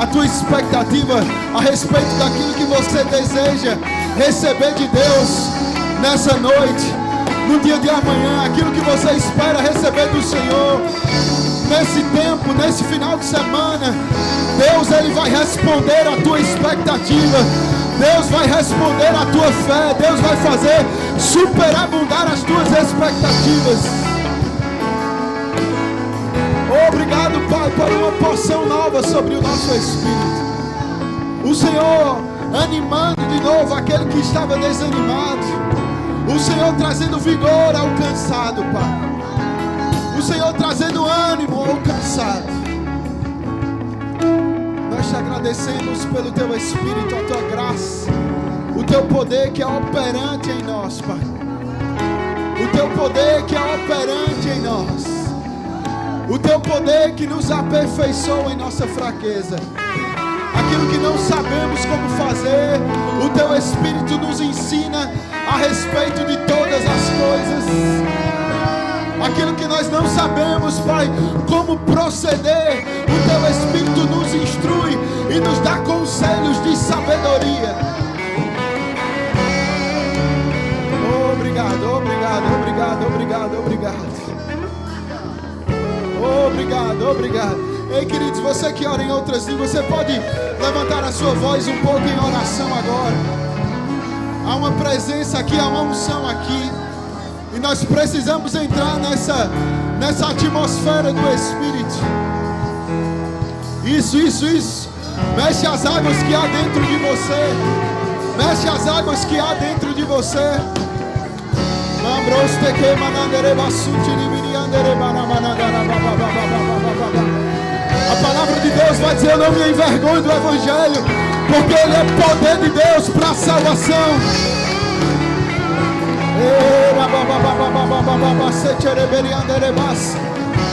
a tua expectativa a respeito daquilo que você deseja receber de Deus nessa noite, no dia de amanhã, aquilo que você espera receber do Senhor nesse tempo, nesse final de semana. Deus, Ele vai responder a tua expectativa, Deus vai responder a tua fé, Deus vai fazer superabundar as tuas expectativas. Obrigado, Pai, por uma porção nova sobre o nosso espírito. O Senhor animando de novo aquele que estava desanimado. O Senhor trazendo vigor ao cansado, Pai. O Senhor trazendo ânimo ao cansado. Nós te agradecemos pelo Teu Espírito, a Tua graça, o Teu poder que é operante em nós, Pai. O Teu poder que é operante em nós. O Teu poder que nos aperfeiçoa em nossa fraqueza. Aquilo que não sabemos como fazer, o Teu Espírito nos ensina a respeito de todas as coisas. Aquilo que nós não sabemos, Pai, como proceder, o Teu Espírito nos instrui e nos dá conselhos de sabedoria. Obrigado, obrigado, obrigado, obrigado, obrigado. Obrigado, obrigado. Ei, queridos, você que ora em outras línguas, você pode levantar a sua voz um pouco em oração agora. Há uma presença aqui, há uma unção aqui, e nós precisamos entrar nessa atmosfera do Espírito. Isso. Mexe as águas que há dentro de você. Mexe as águas que há dentro de você. A palavra de Deus vai dizer: eu não me envergonho do Evangelho, porque ele é poder de Deus para a salvação.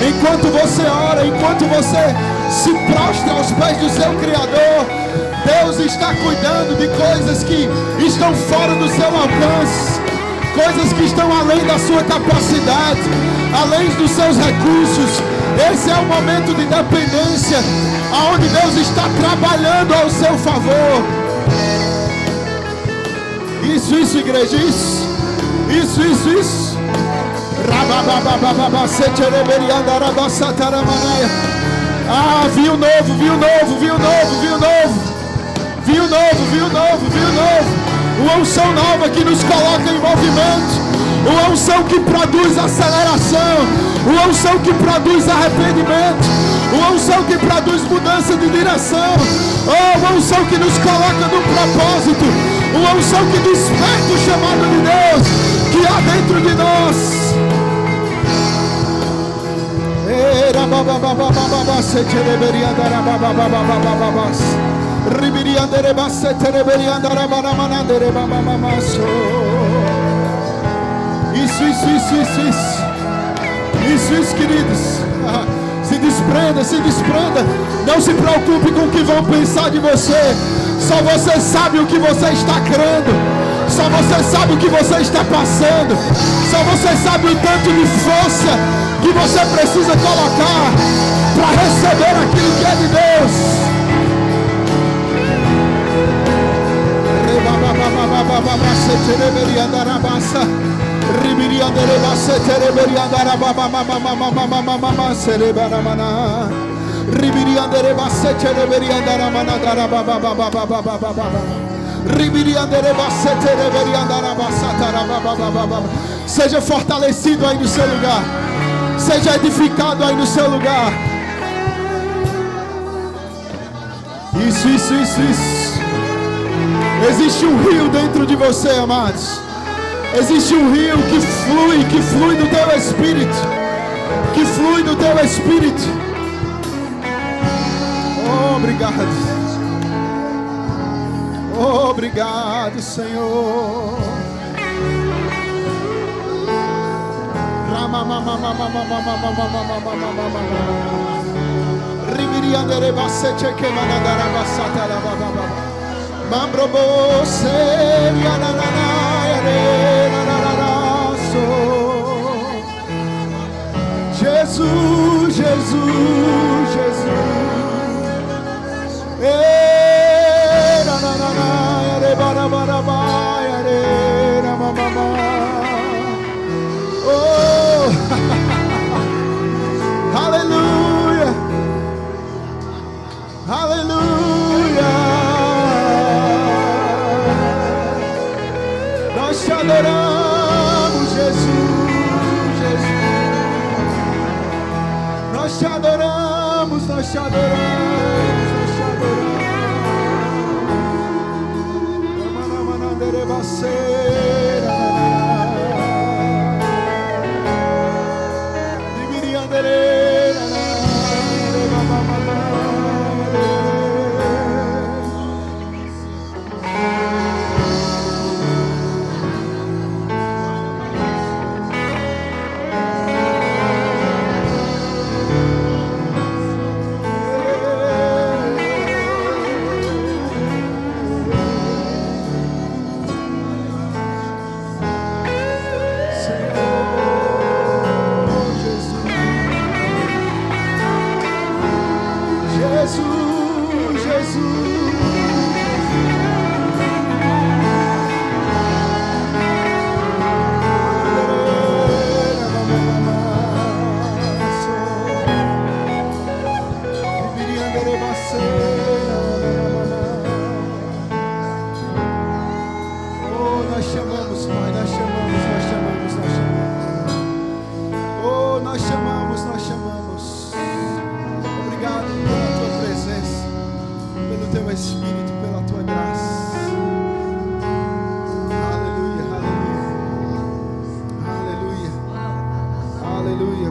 Enquanto você ora, enquanto você se prostra aos pés do seu Criador, Deus está cuidando de coisas que estão fora do seu alcance, coisas que estão além da sua capacidade, além dos seus recursos. Esse é o momento de dependência, aonde Deus está trabalhando ao seu favor. Isso, igreja, isso. Ah, viu novo. Uma unção nova que nos coloca em movimento. Uma unção que produz aceleração. Uma unção que produz arrependimento. Uma unção que produz mudança de direção. Oh, uma unção que nos coloca no propósito. Uma unção que desperta o chamado de Deus que há dentro de nós. Isso, queridos. Se desprenda. Não se preocupe com o que vão pensar de você. Só você sabe o que você está crendo. Só você sabe o que você está passando. Só você sabe o tanto de força que você precisa colocar para receber aquilo que é de Deus. Seja fortalecido aí no seu lugar. Seja edificado aí no seu lugar. Isso. Existe um rio dentro de você, amados. Existe um rio que flui do teu espírito. Que flui do teu espírito. Obrigado. Obrigado, Senhor. Jesus. adoramos, nós te adoramos, nós te adoramos.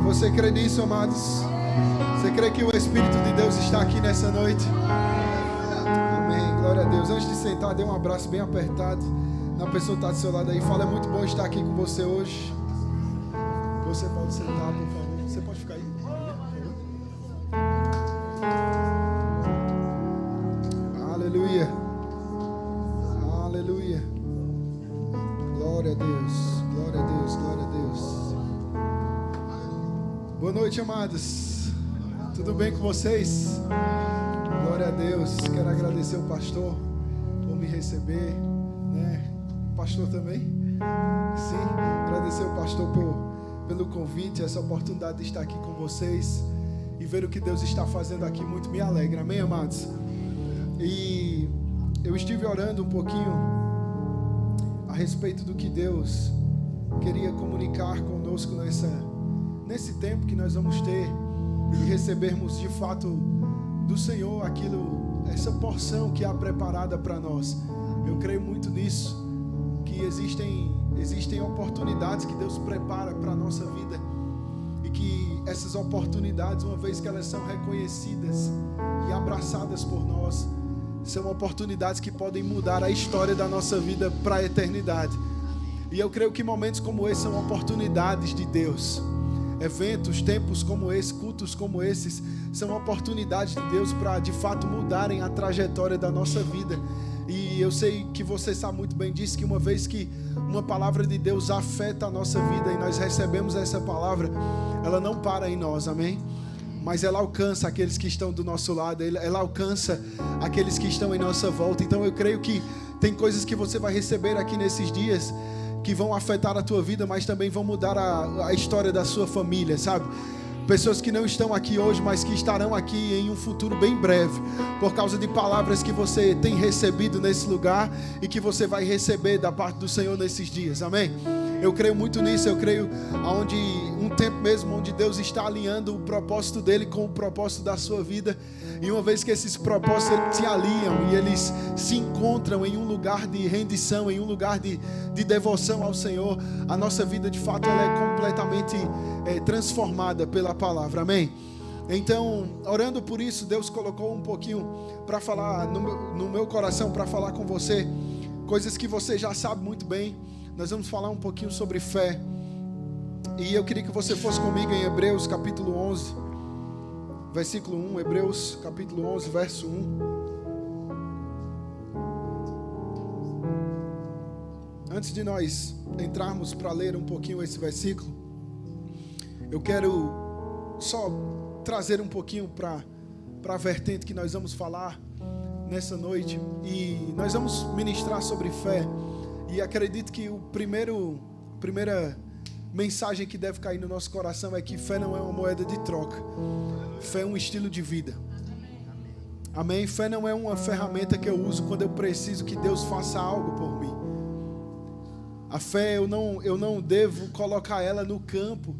Você crê nisso, amados? Você crê que o Espírito de Deus está aqui nessa noite? Amém, glória a Deus. Antes de sentar, dê um abraço bem apertado na pessoa que está do seu lado aí. Fala, é muito bom estar aqui com você hoje. Você pode sentar, por favor. Você pode ficar aí. Aleluia. Aleluia. Glória a Deus. Glória a Deus. Glória a Deus. Boa noite, amados. Tudo bem com vocês? Glória a Deus. Quero agradecer o pastor por me receber, né? O pastor também? Sim. Agradecer o pastor pelo convite, essa oportunidade de estar aqui com vocês e ver o que Deus está fazendo aqui. Muito me alegra. Amém, amados? E eu estive orando um pouquinho a respeito do que Deus queria comunicar conosco nesse tempo que nós vamos ter e recebermos de fato do Senhor essa porção que há preparada para nós. Eu creio muito nisso, que existem oportunidades que Deus prepara para a nossa vida e que essas oportunidades, uma vez que elas são reconhecidas e abraçadas por nós, são oportunidades que podem mudar a história da nossa vida para a eternidade. E eu creio que momentos como esse são oportunidades de Deus. Eventos, tempos como esse, cultos como esses, são oportunidades de Deus para de fato mudarem a trajetória da nossa vida. E eu sei que você sabe muito bem disso, que uma vez que uma palavra de Deus afeta a nossa vida e nós recebemos essa palavra, ela não para em nós, amém? Mas ela alcança aqueles que estão do nosso lado, ela alcança aqueles que estão em nossa volta. Então eu creio que tem coisas que você vai receber aqui nesses dias que vão afetar a tua vida, mas também vão mudar a história da sua família, sabe? Pessoas que não estão aqui hoje, mas que estarão aqui em um futuro bem breve, por causa de palavras que você tem recebido nesse lugar e que você vai receber da parte do Senhor nesses dias, amém? Eu creio muito nisso, eu creio onde um tempo mesmo onde Deus está alinhando o propósito dele com o propósito da sua vida. E uma vez que esses propósitos se alinham e eles se encontram em um lugar de rendição, em um lugar de devoção ao Senhor, a nossa vida de fato ela é completamente transformada pela palavra, amém? Então, orando por isso, Deus colocou um pouquinho para falar no meu coração, para falar com você, coisas que você já sabe muito bem. Nós vamos falar um pouquinho sobre fé. E eu queria que você fosse comigo em Hebreus capítulo 11, versículo 1. Hebreus capítulo 11, verso 1. Antes de nós entrarmos para ler um pouquinho esse versículo, eu quero só trazer um pouquinho para a vertente que nós vamos falar nessa noite. E nós vamos ministrar sobre fé. E acredito que a primeira mensagem que deve cair no nosso coração é que fé não é uma moeda de troca. Fé é um estilo de vida. Amém? Fé não é uma ferramenta que eu uso quando eu preciso que Deus faça algo por mim. A fé eu não devo colocar ela no campo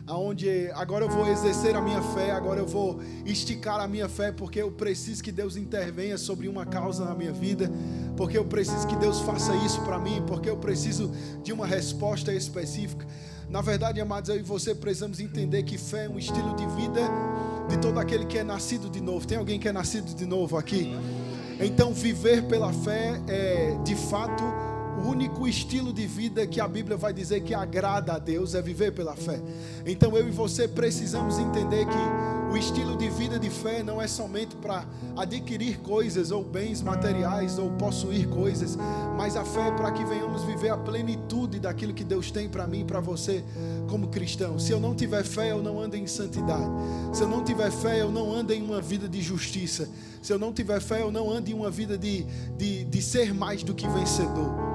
aonde agora eu vou exercer a minha fé, agora eu vou esticar a minha fé, porque eu preciso que Deus intervenha sobre uma causa na minha vida, porque eu preciso que Deus faça isso para mim, porque eu preciso de uma resposta específica. Na verdade, amados, eu e você precisamos entender que fé é um estilo de vida de todo aquele que é nascido de novo. Tem alguém que é nascido de novo aqui? Então, viver pela fé é, de fato, o único estilo de vida que a Bíblia vai dizer que agrada a Deus, é viver pela fé. Então eu e você precisamos entender que o estilo de vida de fé não é somente para adquirir coisas ou bens materiais ou possuir coisas, mas a fé é para que venhamos viver a plenitude daquilo que Deus tem para mim e para você como cristão. Se eu não tiver fé, eu não ando em santidade. Se eu não tiver fé, eu não ando em uma vida de justiça. Se eu não tiver fé, eu não ando em uma vida de ser mais do que vencedor.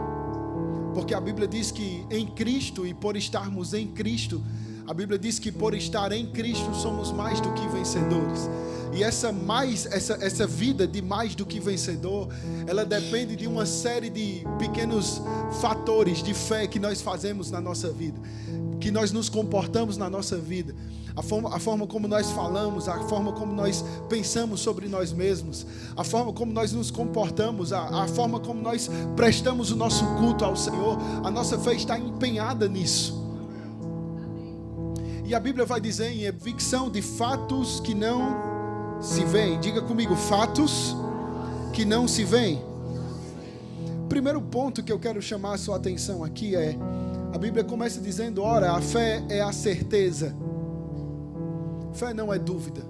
Porque a Bíblia diz que em Cristo, e por estarmos em Cristo, a Bíblia diz que por estar em Cristo somos mais do que vencedores. E essa vida de mais do que vencedor, ela depende de uma série de pequenos fatores de fé que nós fazemos na nossa vida, que nós nos comportamos na nossa vida. A forma como nós falamos, a forma como nós pensamos sobre nós mesmos, a forma como nós nos comportamos, a forma como nós prestamos o nosso culto ao Senhor, a nossa fé está empenhada nisso. E a Bíblia vai dizer em convicção de fatos que não se veem. Diga comigo, fatos que não se veem. Primeiro ponto que eu quero chamar a sua atenção aqui é, a Bíblia começa dizendo, ora, a fé é a certeza. Fé não é dúvida.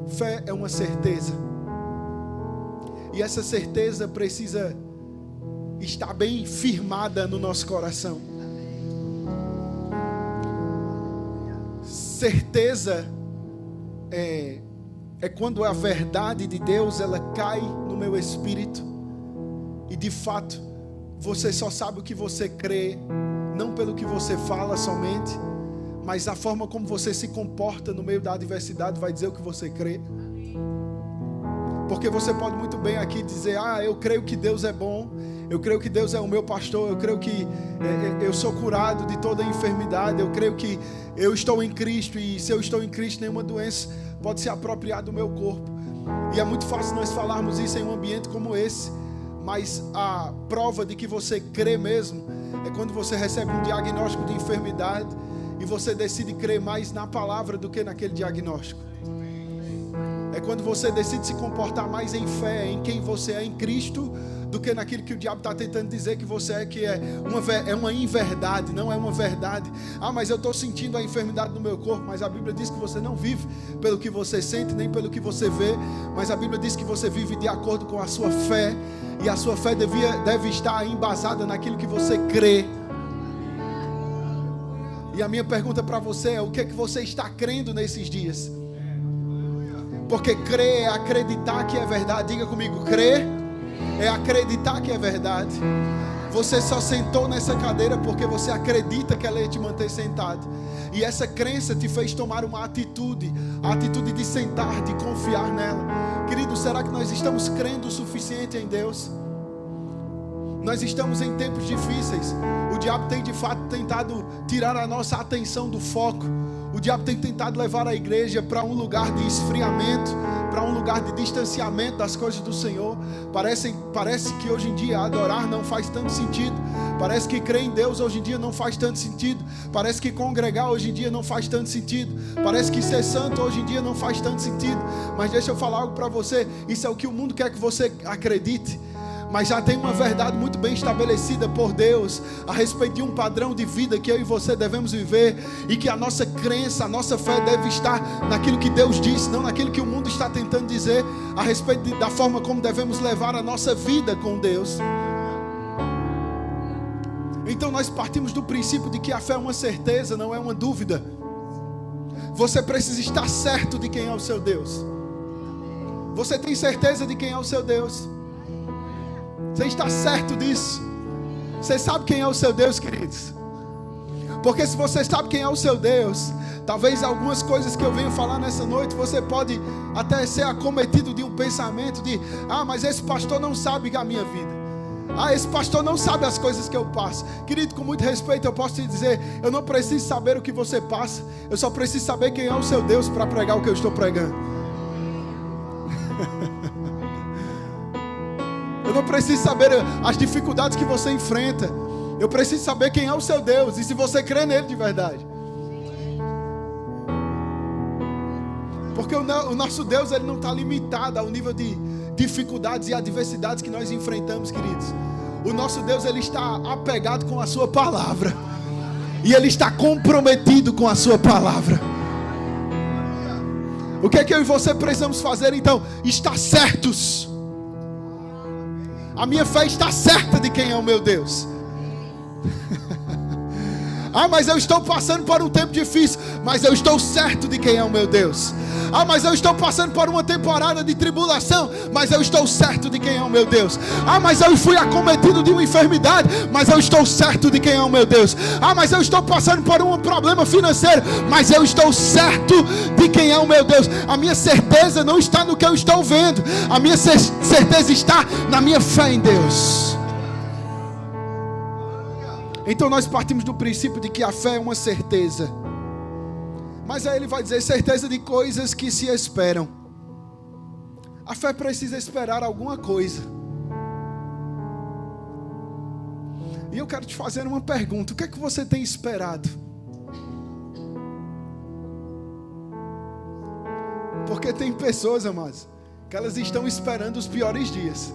Fé é uma certeza. E essa certeza precisa estar bem firmada no nosso coração. Certeza é quando a verdade de Deus ela cai no meu espírito e de fato você só sabe o que você crê, não pelo que você fala somente, mas a forma como você se comporta no meio da adversidade vai dizer o que você crê. Porque você pode muito bem aqui dizer, eu creio que Deus é bom, eu creio que Deus é o meu pastor, eu creio que eu sou curado de toda enfermidade, eu creio que eu estou em Cristo, e se eu estou em Cristo, nenhuma doença pode se apropriar do meu corpo. E é muito fácil nós falarmos isso em um ambiente como esse, mas a prova de que você crê mesmo é quando você recebe um diagnóstico de enfermidade e você decide crer mais na palavra do que naquele diagnóstico. É quando você decide se comportar mais em fé, em quem você é em Cristo, do que naquilo que o diabo está tentando dizer que você é, que é uma inverdade, não é uma verdade. Mas eu estou sentindo a enfermidade no meu corpo, mas a Bíblia diz que você não vive pelo que você sente, nem pelo que você vê, mas a Bíblia diz que você vive de acordo com a sua fé, e a sua fé deve estar embasada naquilo que você crê. E a minha pergunta para você é, o que é que você está crendo nesses dias? Porque crer é acreditar que é verdade. Diga comigo, crer é acreditar que é verdade. Você só sentou nessa cadeira porque você acredita que ela ia te manter sentado. E essa crença te fez tomar uma atitude, a atitude de sentar, de confiar nela. Querido, será que nós estamos crendo o suficiente em Deus? Nós estamos em tempos difíceis. O diabo tem de fato tentado tirar a nossa atenção do foco. O diabo tem tentado levar a igreja para um lugar de esfriamento, para um lugar de distanciamento das coisas do Senhor. Parece que hoje em dia adorar não faz tanto sentido. Parece que crer em Deus hoje em dia não faz tanto sentido. Parece que congregar hoje em dia não faz tanto sentido. Parece que ser santo hoje em dia não faz tanto sentido. Mas deixa eu falar algo para você. Isso é o que o mundo quer que você acredite. Mas já tem uma verdade muito bem estabelecida por Deus a respeito de um padrão de vida que eu e você devemos viver, e que a nossa crença, a nossa fé deve estar naquilo que Deus disse, não naquilo que o mundo está tentando dizer a respeito da forma como devemos levar a nossa vida com Deus. Então nós partimos do princípio de que a fé é uma certeza, não é uma dúvida. Você precisa estar certo de quem é o seu Deus. Você tem certeza de quem é o seu Deus? Você está certo disso? Você sabe quem é o seu Deus, queridos? Porque se você sabe quem é o seu Deus, talvez algumas coisas que eu venho falar nessa noite, você pode até ser acometido de um pensamento de, mas esse pastor não sabe a minha vida. esse pastor não sabe as coisas que eu passo. Querido, com muito respeito eu posso te dizer, eu não preciso saber o que você passa, eu só preciso saber quem é o seu Deus para pregar o que eu estou pregando. Eu não preciso saber as dificuldades que você enfrenta, eu preciso saber quem é o seu Deus e se você crê nele de verdade. Porque o nosso Deus, ele não está limitado ao nível de dificuldades e adversidades que nós enfrentamos, queridos. O nosso Deus, ele está apegado com a sua palavra. E ele está comprometido com a sua palavra. O que é que eu e você precisamos fazer então? Estar certos. A minha fé está certa de quem é o meu Deus. Mas eu estou passando por um tempo difícil, mas eu estou certo de quem é o meu Deus. Mas eu estou passando por uma temporada de tribulação, mas eu estou certo de quem é o meu Deus. Mas eu fui acometido de uma enfermidade, mas eu estou certo de quem é o meu Deus. Mas eu estou passando por um problema financeiro, mas eu estou certo de quem é o meu Deus. A minha certeza não está no que eu estou vendo, a minha certeza está na minha fé em Deus. Então nós partimos do princípio de que a fé é uma certeza. Mas aí ele vai dizer certeza de coisas que se esperam. A fé precisa esperar alguma coisa. E eu quero te fazer uma pergunta. O que é que você tem esperado? Porque tem pessoas, amados, que elas estão esperando os piores dias.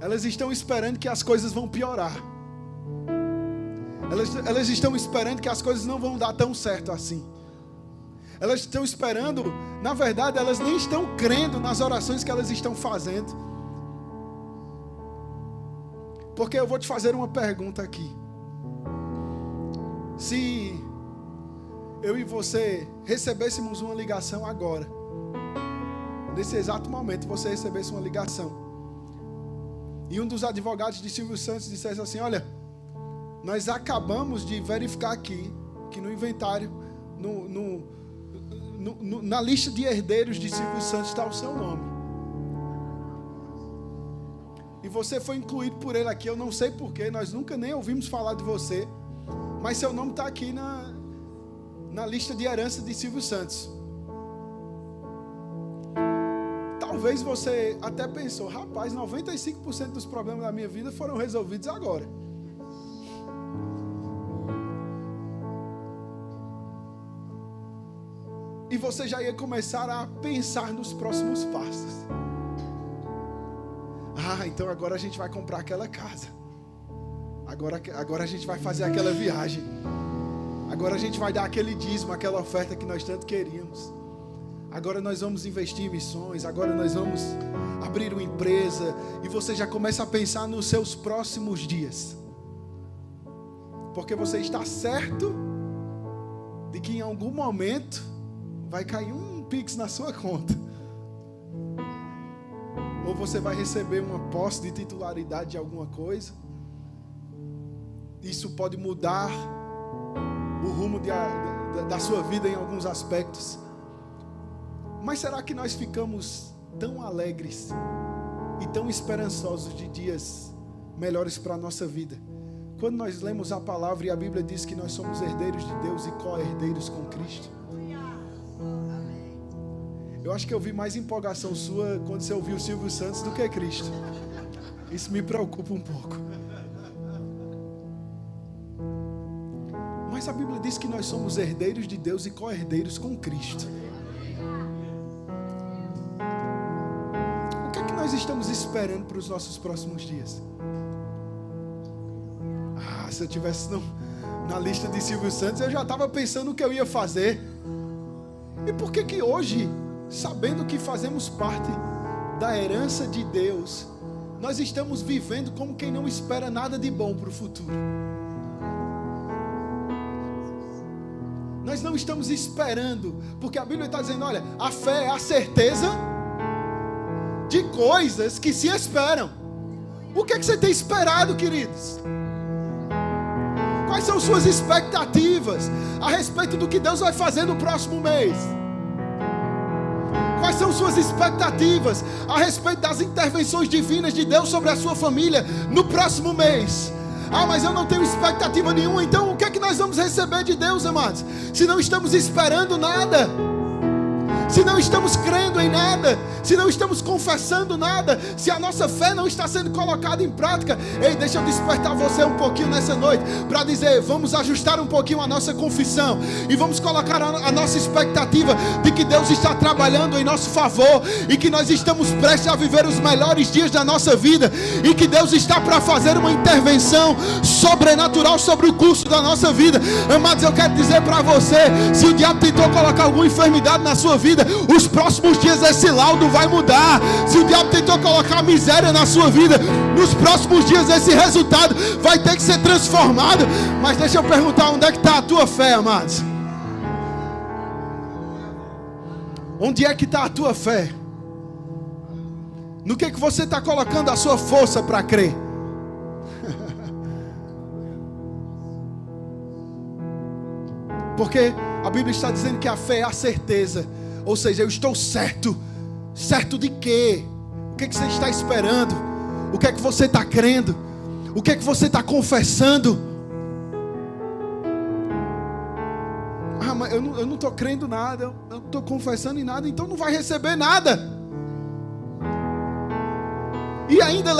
Elas estão esperando que as coisas vão piorar. Elas estão esperando que as coisas não vão dar tão certo assim. Elas estão esperando, na verdade, elas nem estão crendo nas orações que elas estão fazendo. Porque eu vou te fazer uma pergunta aqui. Se eu e você recebêssemos uma ligação agora, nesse exato momento você recebesse uma ligação, e um dos advogados de Silvio Santos dissesse assim: olha, nós acabamos de verificar aqui que no inventário, na lista de herdeiros de Silvio Santos está o seu nome. E você foi incluído por ele aqui, eu não sei porquê, nós nunca nem ouvimos falar de você, mas seu nome está aqui na lista de herança de Silvio Santos. Talvez você até pensou: rapaz, 95% dos problemas da minha vida foram resolvidos agora. E você já ia começar a pensar nos próximos passos. Então agora a gente vai comprar aquela casa. Agora a gente vai fazer aquela viagem. Agora a gente vai dar aquele dízimo, aquela oferta que nós tanto queríamos. Agora nós vamos investir em missões. Agora nós vamos abrir uma empresa. E você já começa a pensar nos seus próximos dias. Porque você está certo de que em algum momento vai cair um Pix na sua conta. Ou você vai receber uma posse de titularidade de alguma coisa. Isso pode mudar o rumo da sua vida em alguns aspectos. Mas será que nós ficamos tão alegres e tão esperançosos de dias melhores para a nossa vida, quando nós lemos a palavra e a Bíblia diz que nós somos herdeiros de Deus e co-herdeiros com Cristo? Eu acho que eu vi mais empolgação sua quando você ouviu Silvio Santos do que Cristo. Isso me preocupa um pouco. Mas a Bíblia diz que nós somos herdeiros de Deus e co-herdeiros com Cristo. O que é que nós estamos esperando para os nossos próximos dias? Se eu tivesse na lista de Silvio Santos, eu já estava pensando o que eu ia fazer. E por que hoje, sabendo que fazemos parte da herança de Deus, nós estamos vivendo como quem não espera nada de bom para o futuro? Nós não estamos esperando, porque a Bíblia está dizendo: olha, a fé é a certeza de coisas que se esperam. O que é que você tem esperado, queridos? Quais são suas expectativas a respeito do que Deus vai fazer no próximo mês? Quais são suas expectativas a respeito das intervenções divinas de Deus sobre a sua família no próximo mês? Ah, mas eu não tenho expectativa nenhuma. Então o que é que nós vamos receber de Deus, amados? Se não estamos esperando nada, se não estamos crendo em nada, se não estamos confessando nada, se a nossa fé não está sendo colocada em prática. Ei, deixa eu despertar você um pouquinho nessa noite para dizer, vamos ajustar um pouquinho a nossa confissão e vamos colocar a nossa expectativa de que Deus está trabalhando em nosso favor e que nós estamos prestes a viver os melhores dias da nossa vida e que Deus está para fazer uma intervenção sobrenatural sobre o curso da nossa vida. Amados, eu quero dizer para você, se o diabo tentou colocar alguma enfermidade na sua vida, os próximos dias esse laudo vai mudar. Se o diabo tentou colocar miséria na sua vida, nos próximos dias esse resultado vai ter que ser transformado. Mas deixa eu perguntar, onde é que está a tua fé, amados? Onde é que está a tua fé? No que você está colocando a sua força para crer? Porque a Bíblia está dizendo que a fé é a certeza. Ou seja, eu estou certo. Certo de quê? O que você está esperando? O que é que você está crendo? O que é que você está confessando? Ah, mas eu não estou crendo nada, eu não estou confessando em nada, então não vai receber nada. E ainda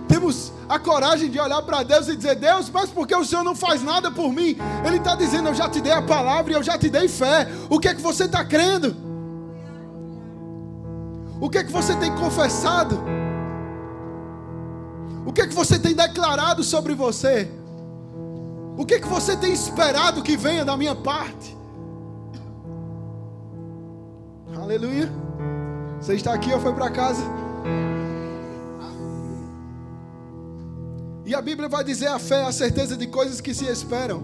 temos a coragem de olhar para Deus e dizer, Deus, mas por que o Senhor não faz nada por mim? Ele está dizendo, eu já te dei a palavra e eu já te dei fé. O que é que você está crendo? O que é que você tem confessado? O que é que você tem declarado sobre você? O que é que você tem esperado que venha da minha parte? Aleluia. Você está aqui ou foi para casa? E a Bíblia vai dizer, a fé é a certeza de coisas que se esperam.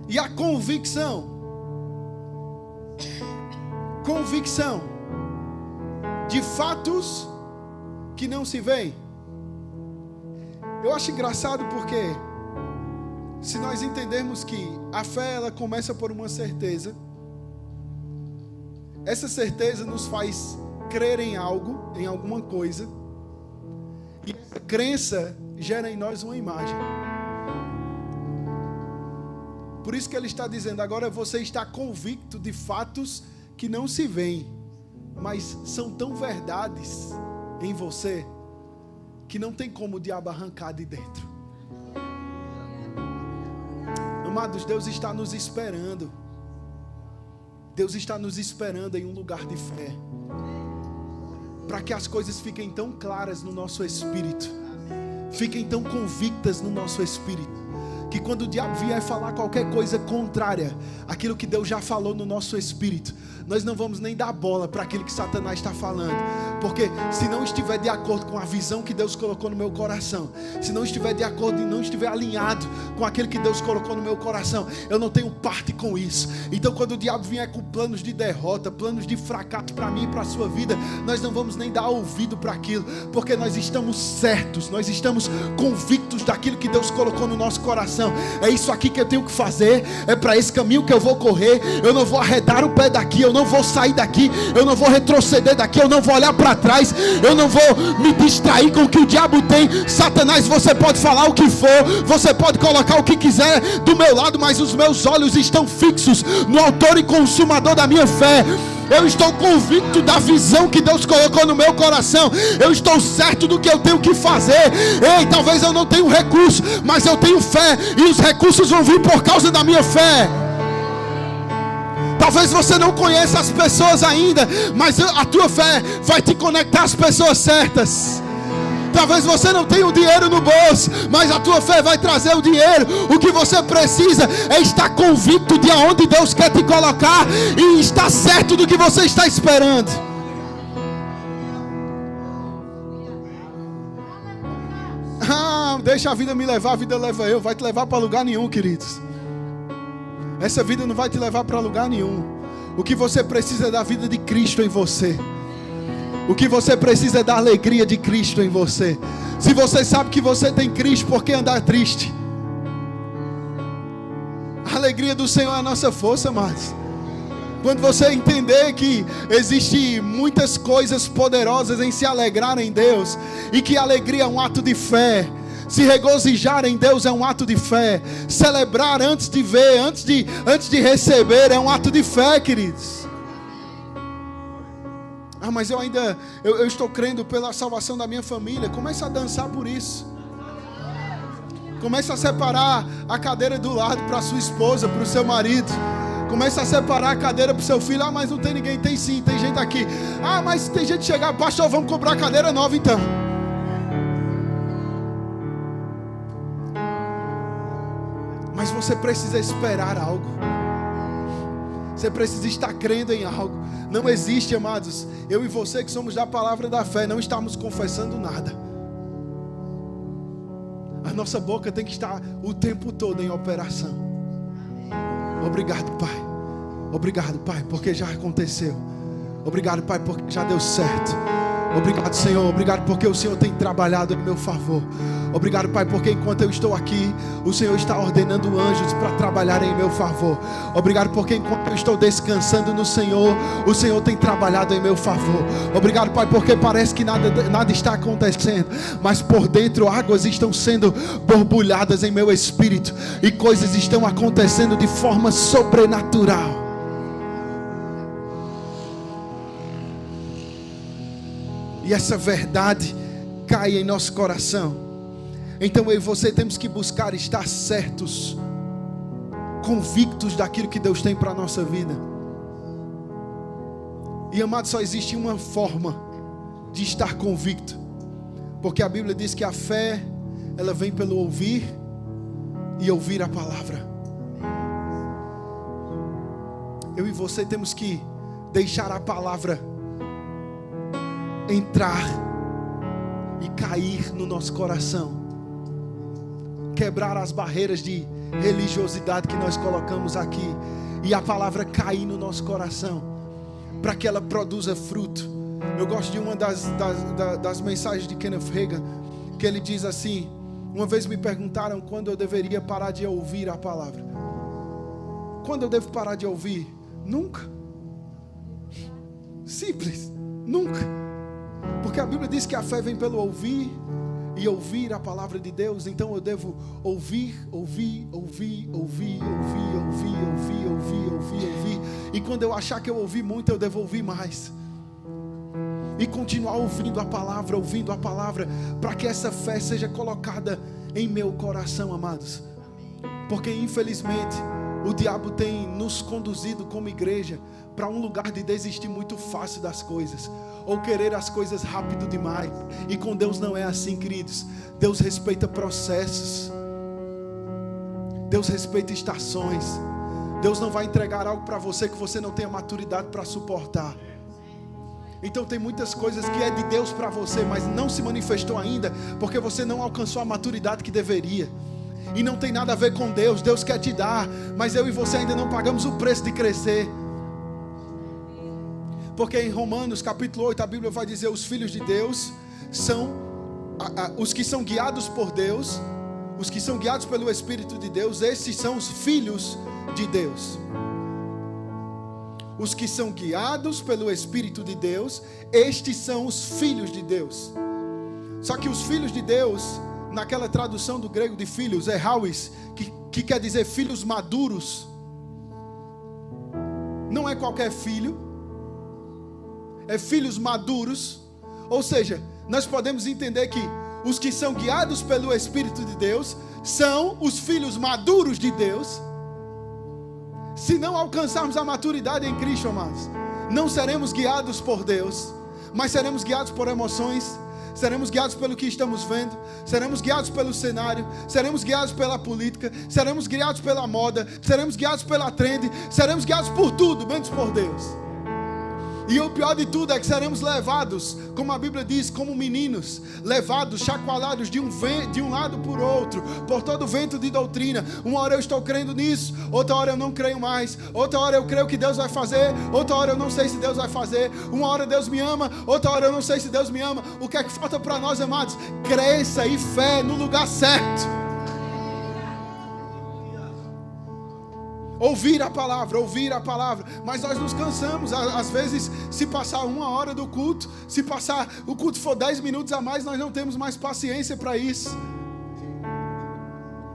E a convicção. Convicção de fatos que não se veem. Eu acho engraçado porque se nós entendermos que a fé ela começa por uma certeza, essa certeza nos faz crer em algo, em alguma coisa, e essa crença gera em nós uma imagem. Por isso que ele está dizendo, agora você está convicto de fatos que não se veem, mas são tão verdades em você que não tem como o diabo arrancar de dentro. Amados, Deus está nos esperando. Deus está nos esperando em um lugar de fé, para que as coisas fiquem tão claras no nosso espírito, fiquem tão convictas no nosso espírito, que quando o diabo vier falar qualquer coisa contrária àquilo que Deus já falou no nosso espírito, nós não vamos nem dar bola para aquilo que Satanás está falando. Porque se não estiver de acordo com a visão que Deus colocou no meu coração, se não estiver de acordo e não estiver alinhado com aquilo que Deus colocou no meu coração, eu não tenho parte com isso. Então quando o diabo vier com planos de derrota, planos de fracasso para mim e para a sua vida, nós não vamos nem dar ouvido para aquilo, porque nós estamos certos, nós estamos convictos daquilo que Deus colocou no nosso coração. É isso aqui que eu tenho que fazer, é para esse caminho que eu vou correr. Eu não vou arredar o pé daqui, eu não vou sair daqui, eu não vou retroceder daqui, eu não vou olhar para trás, eu não vou me distrair com o que o diabo tem. Satanás, você pode falar o que for, você pode colocar o que quiser do meu lado, mas os meus olhos estão fixos no autor e consumador da minha fé. Eu estou convicto da visão que Deus colocou no meu coração. Eu estou certo do que eu tenho que fazer. Ei, talvez eu não tenha recurso, mas eu tenho fé, e os recursos vão vir por causa da minha fé. Talvez você não conheça as pessoas ainda, mas a tua fé vai te conectar às pessoas certas. Talvez você não tenha o dinheiro no bolso, mas a tua fé vai trazer o dinheiro. O que você precisa é estar convicto de aonde Deus quer te colocar e estar certo do que você está esperando. Deixa a vida me levar, a vida leva eu. Vai te levar para lugar nenhum, queridos. Essa vida não vai te levar para lugar nenhum. O que você precisa é da vida de Cristo em você. O que você precisa é da alegria de Cristo em você. Se você sabe que você tem Cristo, por que andar triste? A alegria do Senhor é a nossa força, amados. Quando você entender que existe muitas coisas poderosas em se alegrar em Deus, e que a alegria é um ato de fé, se regozijar em Deus é um ato de fé, celebrar antes de ver, antes de receber, é um ato de fé, queridos. Mas eu estou crendo pela salvação da minha família. Comece a dançar por isso. Comece a separar a cadeira do lado para sua esposa, para o seu marido. Comece a separar a cadeira para o seu filho. Mas não tem ninguém. Tem sim, tem gente aqui. Mas tem gente chegar, pastor, vamos comprar cadeira nova então. Mas você precisa esperar algo. Você precisa estar crendo em algo. Não existe, amados, eu e você que somos da palavra da fé, não estamos confessando nada. A nossa boca tem que estar o tempo todo em operação. Obrigado, Pai. Obrigado, Pai, porque já aconteceu. Obrigado, Pai, porque já deu certo. Obrigado, Senhor. Obrigado porque o Senhor tem trabalhado em meu favor. Obrigado, Pai, porque enquanto eu estou aqui, o Senhor está ordenando anjos para trabalhar em meu favor. Obrigado porque enquanto eu estou descansando no Senhor, o Senhor tem trabalhado em meu favor. Obrigado, Pai, porque parece que nada está acontecendo, mas por dentro águas estão sendo borbulhadas em meu espírito, e coisas estão acontecendo de forma sobrenatural. E essa verdade cai em nosso coração. Então eu e você temos que buscar estar certos, convictos daquilo que Deus tem para a nossa vida. E amado, só existe uma forma de estar convicto, porque a Bíblia diz que a fé, ela vem pelo ouvir e ouvir a palavra. Eu e você temos que deixar a palavra entrar e cair no nosso coração, quebrar as barreiras de religiosidade que nós colocamos aqui, e a palavra cair no nosso coração, para que ela produza fruto. Eu gosto de uma das mensagens de Kenneth Hagin, que ele diz assim: uma vez me perguntaram quando eu deveria parar de ouvir a palavra. Quando eu devo parar de ouvir? Nunca. Simples, nunca. Porque a Bíblia diz que a fé vem pelo ouvir e ouvir a palavra de Deus. Então eu devo ouvir. E quando eu achar que eu ouvi muito, eu devo ouvir mais. E continuar ouvindo a palavra, para que essa fé seja colocada em meu coração, amados. Porque infelizmente o diabo tem nos conduzido como igreja para um lugar de desistir muito fácil das coisas, ou querer as coisas rápido demais. E com Deus não é assim, queridos. Deus respeita processos, Deus respeita estações. Deus não vai entregar algo para você que você não tenha maturidade para suportar. Então tem muitas coisas que é de Deus para você, mas não se manifestou ainda, porque você não alcançou a maturidade que deveria. E não tem nada a ver com Deus. Deus quer te dar, mas eu e você ainda não pagamos o preço de crescer. Porque em Romanos capítulo 8 a Bíblia vai dizer: os filhos de Deus são os que são guiados por Deus, os que são guiados pelo Espírito de Deus. Esses são os filhos de Deus. Os que são guiados pelo Espírito de Deus, estes são os filhos de Deus. Só que os filhos de Deus, naquela tradução do grego de filhos, é hauis, que quer dizer filhos maduros. Não é qualquer filho, é filhos maduros. Ou seja, nós podemos entender que os que são guiados pelo Espírito de Deus são os filhos maduros de Deus. Se não alcançarmos a maturidade em Cristo, amados, não seremos guiados por Deus, mas seremos guiados por emoções, seremos guiados pelo que estamos vendo, seremos guiados pelo cenário, seremos guiados pela política, seremos guiados pela moda, seremos guiados pela trend, seremos guiados por tudo, menos por Deus. E o pior de tudo é que seremos levados, como a Bíblia diz, como meninos, levados, chacoalhados de um lado por outro, por todo vento de doutrina. Uma hora eu estou crendo nisso, outra hora eu não creio mais, outra hora eu creio que Deus vai fazer, outra hora eu não sei se Deus vai fazer. Uma hora Deus me ama, outra hora eu não sei se Deus me ama. O que é que falta para nós, amados? Crença e fé no lugar certo. Ouvir a palavra, ouvir a palavra. Mas nós nos cansamos. Às vezes, se passar 1 hora do culto, se passar o culto for 10 minutos a mais, nós não temos mais paciência para isso.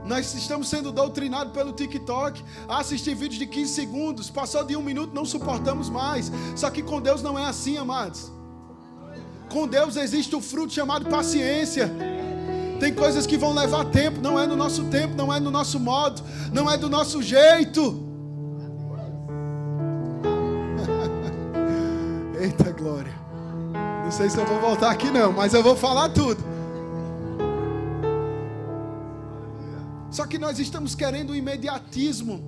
Nós estamos sendo doutrinados pelo TikTok a assistir vídeos de 15 segundos. Passou de 1 minuto, não suportamos mais. Só que com Deus não é assim, amados. Com Deus existe o fruto chamado paciência. Tem coisas que vão levar tempo. Não é no nosso tempo, não é no nosso modo, não é do nosso jeito. Eita glória. Não sei se eu vou voltar aqui não, mas eu vou falar tudo. Só que nós estamos querendo o imediatismo.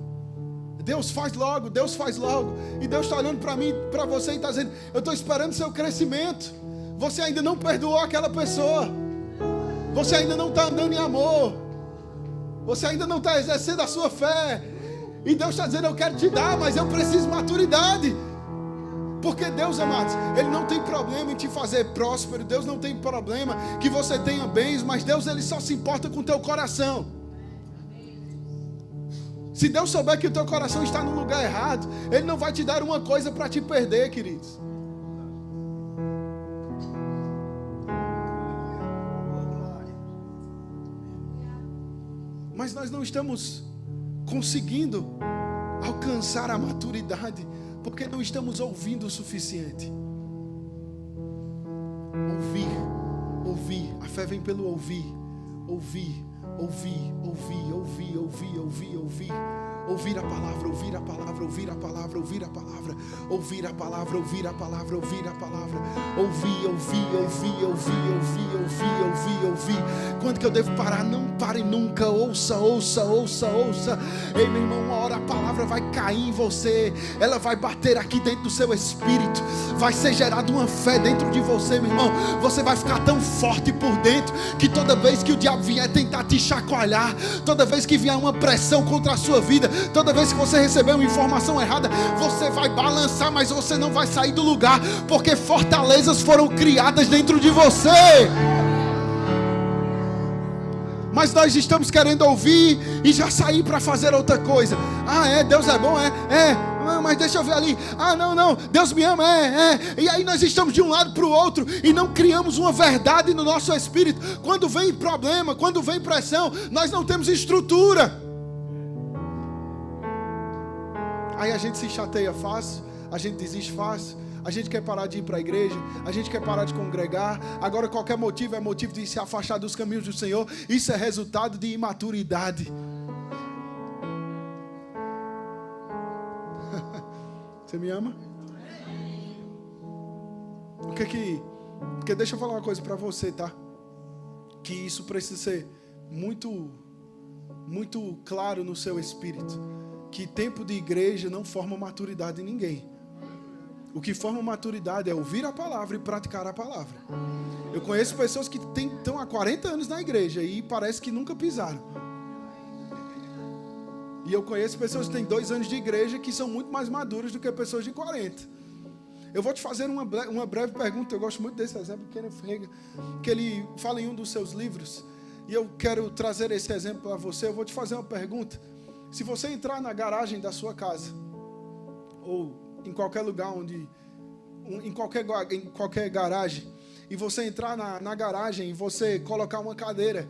Deus faz logo, Deus faz logo. E Deus está olhando para mim, para você e está dizendo: eu estou esperando seu crescimento. Você ainda não perdoou aquela pessoa. Você ainda não está andando em amor. Você ainda não está exercendo a sua fé. E Deus está dizendo: eu quero te dar, mas eu preciso de maturidade. Porque Deus, amados, Ele não tem problema em te fazer próspero. Deus não tem problema que você tenha bens. Mas Deus, Ele só se importa com o teu coração. Se Deus souber que o teu coração está no lugar errado, Ele não vai te dar uma coisa para te perder, queridos. Mas nós não estamos conseguindo alcançar a maturidade porque não estamos ouvindo o suficiente. Ouvir. A fé vem pelo ouvir. Ouvir a palavra, ouvir a palavra, ouvir a palavra, ouvir a palavra, ouvir a palavra, ouvir a palavra, ouvir a palavra, ouvir. Quando que eu devo parar? Não pare nunca. Ouça. Ei, meu irmão, uma hora a palavra vai cair em você, ela vai bater aqui dentro do seu espírito, vai ser gerada uma fé dentro de você, meu irmão. Você vai ficar tão forte por dentro que toda vez que o diabo vier tentar te chacoalhar, toda vez que vier uma pressão contra a sua vida, toda vez que você receber uma informação errada, você vai balançar, mas você não vai sair do lugar, porque fortalezas foram criadas dentro de você. Mas nós estamos querendo ouvir e já sair para fazer outra coisa. Deus é bom, mas deixa eu ver ali. Não, Deus me ama, E aí nós estamos de um lado para o outro e não criamos uma verdade no nosso espírito. Quando vem problema, quando vem pressão, nós não temos estrutura. Aí a gente se chateia fácil, a gente desiste fácil. A gente quer parar de ir para a igreja, a gente quer parar de congregar. Agora qualquer motivo é motivo de se afastar dos caminhos do Senhor. Isso é resultado de imaturidade. Você me ama? Porque deixa eu falar uma coisa para você, tá? Que isso precisa ser muito, muito claro no seu espírito. Que tempo de igreja não forma maturidade em ninguém. O que forma maturidade é ouvir a palavra e praticar a palavra. Eu conheço pessoas que estão há 40 anos na igreja e parece que nunca pisaram. E eu conheço pessoas que têm 2 anos de igreja que são muito mais maduras do que pessoas de 40. Eu vou te fazer uma breve pergunta. Eu gosto muito desse exemplo, Kenneth Hagin, que ele fala em um dos seus livros. E eu quero trazer esse exemplo para você. Eu vou te fazer uma pergunta. Se você entrar na garagem da sua casa, ou em qualquer lugar em qualquer garagem, e você entrar na garagem e você colocar uma cadeira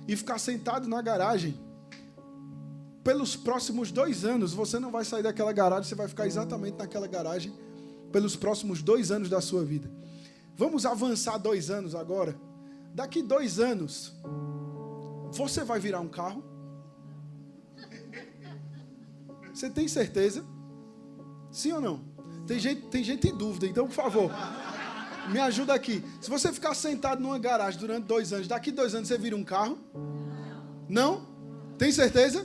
e ficar sentado na garagem, pelos próximos 2 anos, você não vai sair daquela garagem, você vai ficar exatamente naquela garagem pelos próximos 2 anos da sua vida. Vamos avançar 2 anos agora. Daqui 2 anos, você vai virar um carro? Você tem certeza? Sim ou não? Tem gente em dúvida, então, por favor, me ajuda aqui. Se você ficar sentado numa garagem durante 2 anos, daqui 2 anos você vira um carro? Não? Tem certeza?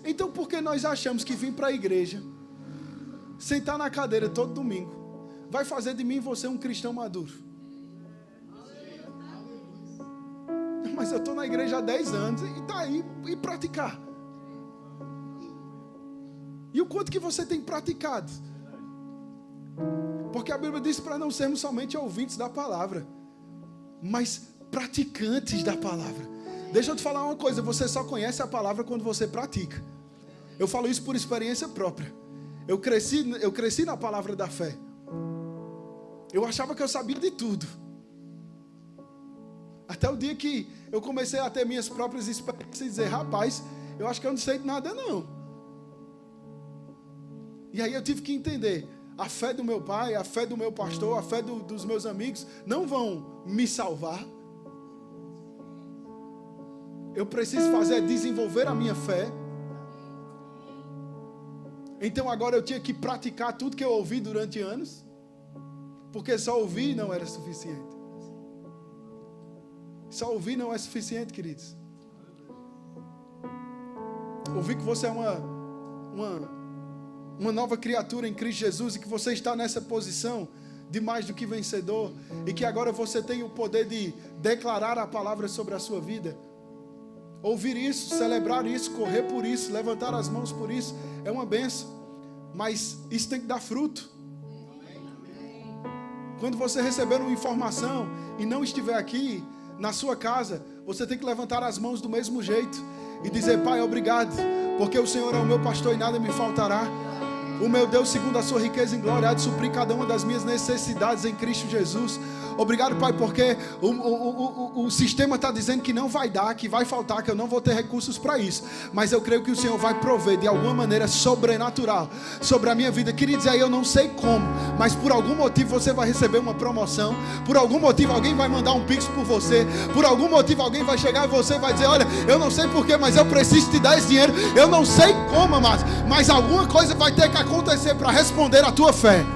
Então, por que nós achamos que vir para a igreja, sentar na cadeira todo domingo, vai fazer de mim e você um cristão maduro? Mas eu estou na igreja há 10 anos e está aí e praticar. E o quanto que você tem praticado? Porque a Bíblia diz para não sermos somente ouvintes da palavra, mas praticantes da palavra. Deixa eu te falar uma coisa, você só conhece a palavra quando você pratica. Eu falo isso por experiência própria. Eu cresci na palavra da fé. Eu achava que eu sabia de tudo. Até o dia que eu comecei a ter minhas próprias experiências e dizer, rapaz, eu acho que eu não sei de nada não. E aí eu tive que entender, a fé do meu pai, a fé do meu pastor, a fé dos meus amigos não vão me salvar. Eu preciso desenvolver a minha fé. Então agora eu tinha que praticar tudo que eu ouvi durante anos, porque só ouvir não era suficiente. Só ouvir não é suficiente, queridos. Ouvir que você é uma nova criatura em Cristo Jesus e que você está nessa posição de mais do que vencedor e que agora você tem o poder de declarar a palavra sobre a sua vida. Ouvir isso, celebrar isso, correr por isso, levantar as mãos por isso, é uma bênção. Mas isso tem que dar fruto. Quando você receber uma informação e não estiver aqui, na sua casa, você tem que levantar as mãos do mesmo jeito e dizer, Pai, obrigado, porque o Senhor é o meu pastor e nada me faltará. O meu Deus, segundo a sua riqueza em glória, há de suprir cada uma das minhas necessidades em Cristo Jesus. Obrigado, Pai, porque o sistema está dizendo que não vai dar, que vai faltar, que eu não vou ter recursos para isso. Mas eu creio que o Senhor vai prover de alguma maneira sobrenatural sobre a minha vida. Queria dizer aí, eu não sei como, mas por algum motivo você vai receber uma promoção. Por algum motivo alguém vai mandar um pix por você. Por algum motivo alguém vai chegar e você vai dizer, olha, eu não sei porquê, mas eu preciso te dar esse dinheiro. Eu não sei como, mas alguma coisa vai ter que acontecer para responder a tua fé.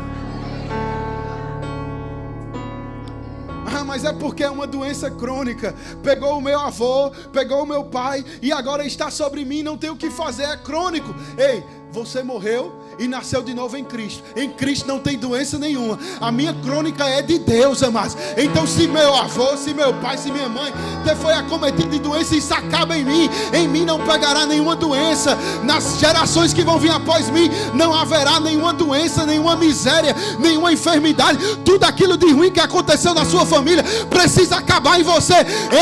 Mas é porque é uma doença crônica. Pegou o meu avô, pegou o meu pai e agora está sobre mim, não tem o que fazer, é crônico. Ei, você morreu e nasceu de novo em Cristo. Em Cristo não tem doença nenhuma. A minha crônica é de Deus, amados. Então se meu avô, se meu pai, se minha mãe foi acometido de doença, isso acaba em mim. Em mim não pegará nenhuma doença. Nas gerações que vão vir após mim não haverá nenhuma doença, nenhuma miséria, nenhuma enfermidade. Tudo aquilo de ruim que aconteceu na sua família precisa acabar em você.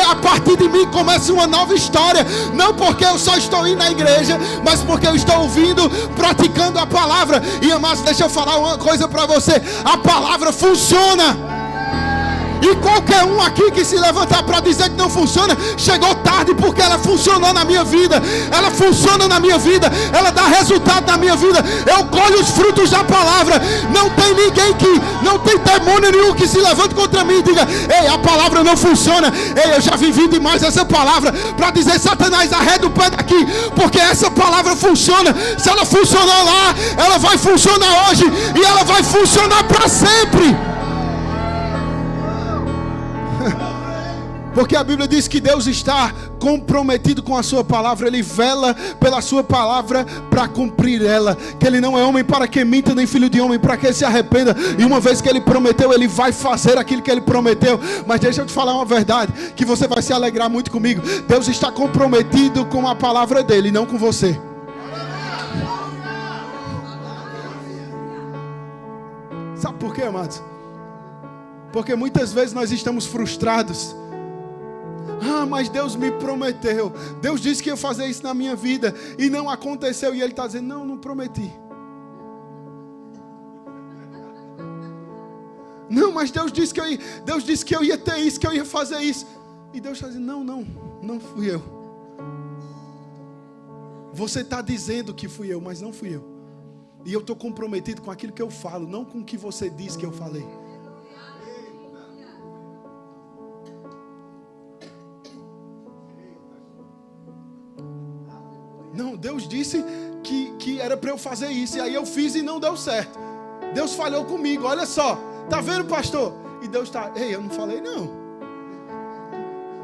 A partir de mim começa uma nova história. Não porque eu só estou indo na igreja, mas porque eu estou ouvindo, praticando a palavra. E amados, deixa eu falar uma coisa para você. A palavra funciona. E qualquer um aqui que se levantar para dizer que não funciona, chegou tarde, porque ela funcionou na minha vida. Ela funciona na minha vida. Ela dá resultado na minha vida. Eu colho os frutos da palavra. Não tem ninguém não tem demônio nenhum que se levante contra mim e diga, ei, a palavra não funciona. Ei, eu já vivi demais essa palavra para dizer, Satanás, arreda o pé daqui, porque essa palavra funciona. Se ela funcionou lá, ela vai funcionar hoje e ela vai funcionar para sempre. Porque a Bíblia diz que Deus está comprometido com a sua palavra. Ele vela pela sua palavra para cumprir ela. Que Ele não é homem para que minta, nem filho de homem para que se arrependa. E uma vez que Ele prometeu, Ele vai fazer aquilo que Ele prometeu. Mas deixa eu te falar uma verdade, que você vai se alegrar muito comigo. Deus está comprometido com a palavra dEle, não com você. Sabe por quê, amados? Porque muitas vezes nós estamos frustrados. Mas Deus me prometeu. Deus disse que ia fazer isso na minha vida e não aconteceu. E Ele está dizendo, não prometi. Não, mas Deus disse que eu ia ter isso, que eu ia fazer isso. E Deus está dizendo, não fui eu. Você está dizendo que fui eu, mas não fui eu. E eu estou comprometido com aquilo que eu falo, não com o que você disse que eu falei. Não, Deus disse que era para eu fazer isso. E aí eu fiz e não deu certo. Deus falhou comigo, olha só. Tá vendo, pastor? E Deus está, ei, eu não falei não.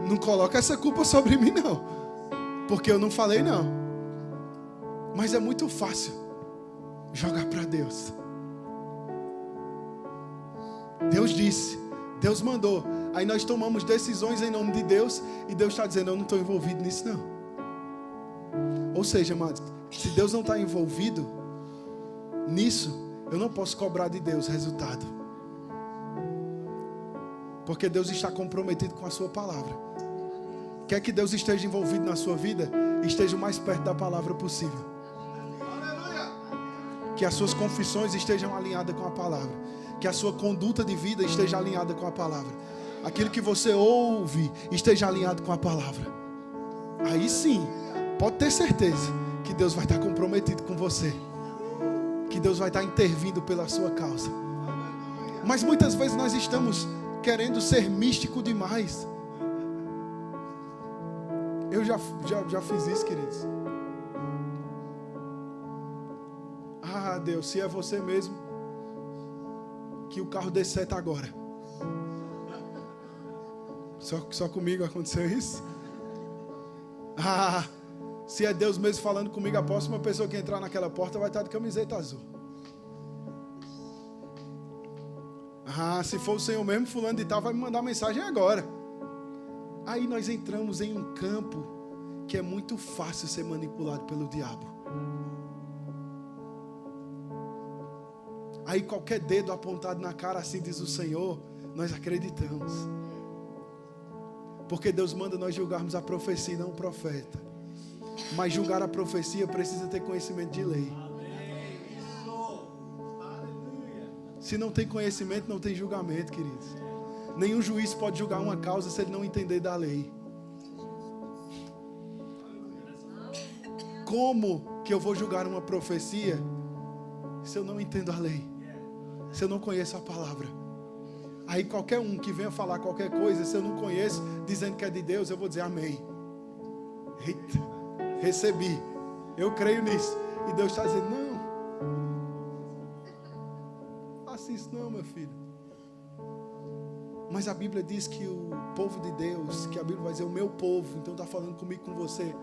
Não coloca essa culpa sobre mim não. Porque eu não falei não. Mas é muito fácil jogar para Deus. Deus disse, Deus mandou. Aí nós tomamos decisões em nome de Deus. E Deus está dizendo, eu não estou envolvido nisso não. Ou seja, amados, se Deus não está envolvido nisso, eu não posso cobrar de Deus resultado. Porque Deus está comprometido com a sua palavra. Quer que Deus esteja envolvido na sua vida? Esteja o mais perto da palavra possível. que as suas confissões estejam alinhadas com a palavra, que a sua conduta de vida esteja alinhada com a palavra, aquilo que você ouve esteja alinhado com a palavra. Aí sim, pode ter certeza que Deus vai estar comprometido com você, que Deus vai estar intervindo pela sua causa. Mas muitas vezes nós estamos querendo ser místico demais. Eu já fiz isso, queridos. Ah, Deus, se é você mesmo, que o carro dê seta agora. Só comigo aconteceu isso? Ah, se é Deus mesmo falando comigo, a próxima pessoa que entrar naquela porta vai estar de camiseta azul. Ah, se for o Senhor mesmo, fulano de tal vai me mandar mensagem agora. Aí nós entramos em um campo que é muito fácil ser manipulado pelo diabo. Aí qualquer dedo apontado na cara, assim diz o Senhor, nós acreditamos. Porque Deus manda nós julgarmos a profecia e não o profeta. Mas julgar a profecia precisa ter conhecimento de lei. Se não tem conhecimento, não tem julgamento, queridos. Nenhum juiz pode julgar uma causa se ele não entender da lei. Como que eu vou julgar uma profecia se eu não entendo a lei? Se eu não conheço a palavra? Aí qualquer um que venha falar qualquer coisa, se eu não conheço, dizendo que é de Deus, eu vou dizer amém. Eita, recebi. Eu creio nisso. E Deus está dizendo, não. Faça isso não, meu filho. Mas a Bíblia diz que o povo de Deus, que a Bíblia vai dizer o meu povo, então está falando comigo, com você,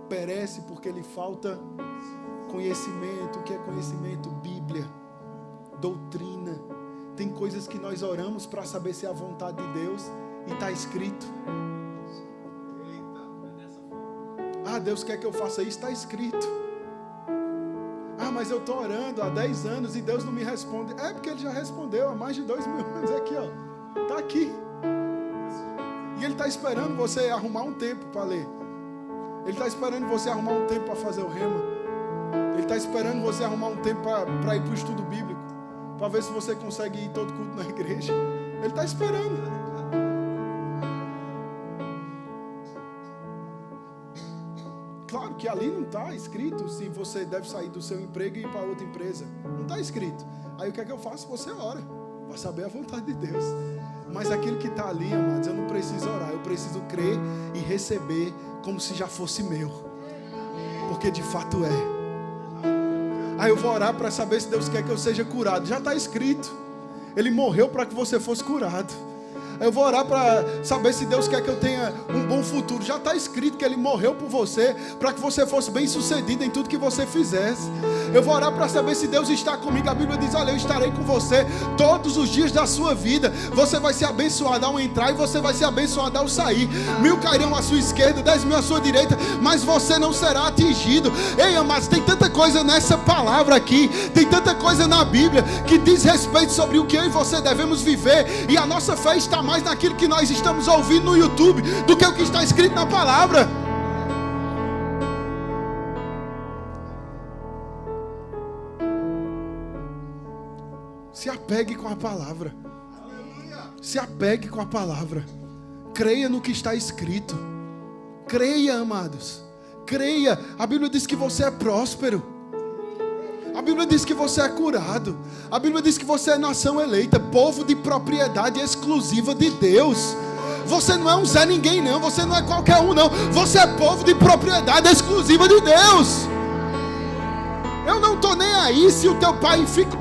perece porque lhe falta conhecimento. O que é conhecimento? Bíblia, doutrina. Tem coisas que nós oramos para saber se é a vontade de Deus e está escrito. Ah, Deus quer que eu faça isso, está escrito. Ah, mas eu estou orando há 10 anos e Deus não me responde. É porque Ele já respondeu há mais de 2.000 anos. Aqui, ó, está aqui. E Ele está esperando você arrumar um tempo para ler. Ele está esperando você arrumar um tempo para fazer o rema. Ele está esperando você arrumar um tempo para ir para o estudo bíblico, para ver se você consegue ir todo culto na igreja. Ele está esperando. Claro que ali não está escrito se você deve sair do seu emprego e ir para outra empresa. Não está escrito. Aí o que é que eu faço? Você ora para saber a vontade de Deus. Mas aquilo que está ali, amados, eu não preciso orar. Eu preciso crer e receber como se já fosse meu. Porque de fato é. Aí eu vou orar para saber se Deus quer que eu seja curado. Já está escrito. Ele morreu para que você fosse curado. Eu vou orar para saber se Deus quer que eu tenha um bom futuro. Já está escrito que Ele morreu por você, para que você fosse bem sucedido em tudo que você fizesse. Eu vou orar para saber se Deus está comigo. A Bíblia diz, olha, eu estarei com você todos os dias da sua vida. Você vai ser abençoado ao entrar e você vai ser abençoado ao sair. 1.000 cairão à sua esquerda, 10.000 à sua direita, mas você não será atingido. Ei, amados, tem tanta coisa nessa palavra aqui, tem tanta coisa na Bíblia que diz respeito sobre o que eu e você devemos viver. E a nossa fé está mais naquilo que nós estamos ouvindo no YouTube do que o que está escrito na palavra. Se apegue com a palavra. Se apegue com a palavra. Creia no que está escrito. Creia, amados. Creia. A Bíblia diz que você é próspero. A Bíblia diz que você é curado. A Bíblia diz que você é nação eleita, povo de propriedade exclusiva de Deus. Você não é um Zé Ninguém não. Você não é qualquer um não. Você é povo de propriedade exclusiva de Deus. Eu não estou nem aí se o teu pai fica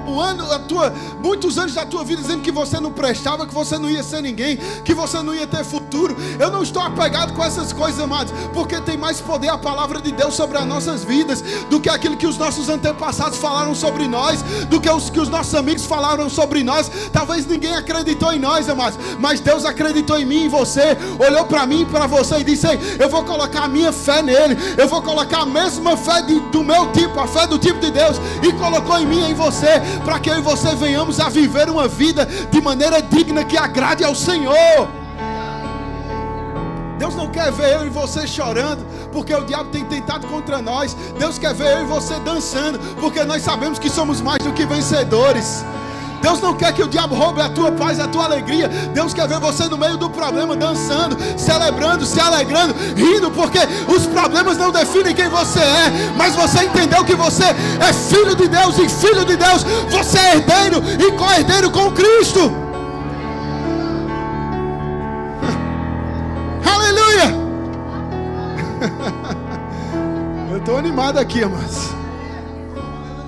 muitos anos da tua vida dizendo que você não prestava, que você não ia ser ninguém, que você não ia ter futuro. Eu não estou apegado com essas coisas, amados, porque tem mais poder a palavra de Deus sobre as nossas vidas do que aquilo que os nossos antepassados falaram sobre nós, do que os nossos amigos falaram sobre nós. Talvez ninguém acreditou em nós, amados, mas Deus acreditou em mim e em você, olhou para mim e para você e disse, eu vou colocar a minha fé nele, eu vou colocar a mesma fé do meu tipo, a fé do tipo de Deus, e colocou em mim e em você, para que eu e você venhamos a viver uma vida de maneira digna que agrade ao Senhor. Deus não quer ver eu e você chorando, porque o diabo tem tentado contra nós. Deus quer ver eu e você dançando, porque nós sabemos que somos mais do que vencedores. Deus não quer que o diabo roube a tua paz, a tua alegria. Deus quer ver você no meio do problema, dançando, celebrando, se alegrando, rindo, porque os problemas não definem quem você é, mas você entendeu que você é filho de Deus, e filho de Deus, você é herdeiro e co-herdeiro com Cristo. Eu estou animado aqui, amados.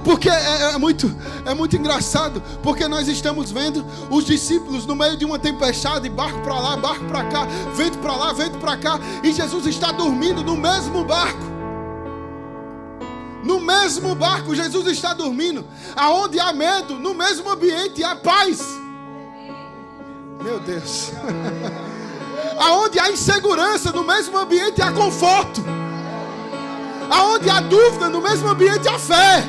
Porque é muito engraçado. Porque nós estamos vendo os discípulos no meio de uma tempestade, barco para lá, barco para cá, vento para lá, vento para cá, e Jesus está dormindo no mesmo barco. No mesmo barco, Jesus está dormindo. Aonde há medo, no mesmo ambiente há paz. Meu Deus. Aonde há insegurança, no mesmo ambiente há conforto. Aonde há dúvida, no mesmo ambiente há fé.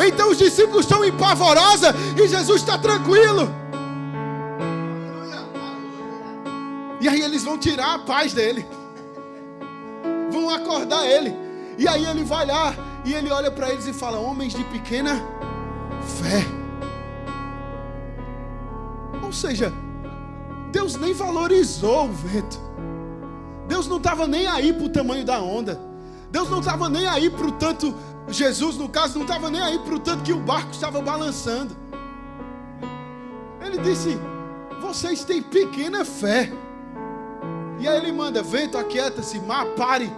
Então os discípulos estão em pavorosa e Jesus está tranquilo. E aí eles vão tirar a paz dele, vão acordar ele. E aí ele vai lá e ele olha para eles e fala: homens de pequena fé. Ou seja, Deus nem valorizou o vento. Deus não estava nem aí para o tamanho da onda. Deus não estava nem aí para o tanto, Jesus no caso não estava nem aí para o tanto que o barco estava balançando. Ele disse: vocês têm pequena fé. E aí ele manda: vento, aquieta-se, mar, pare.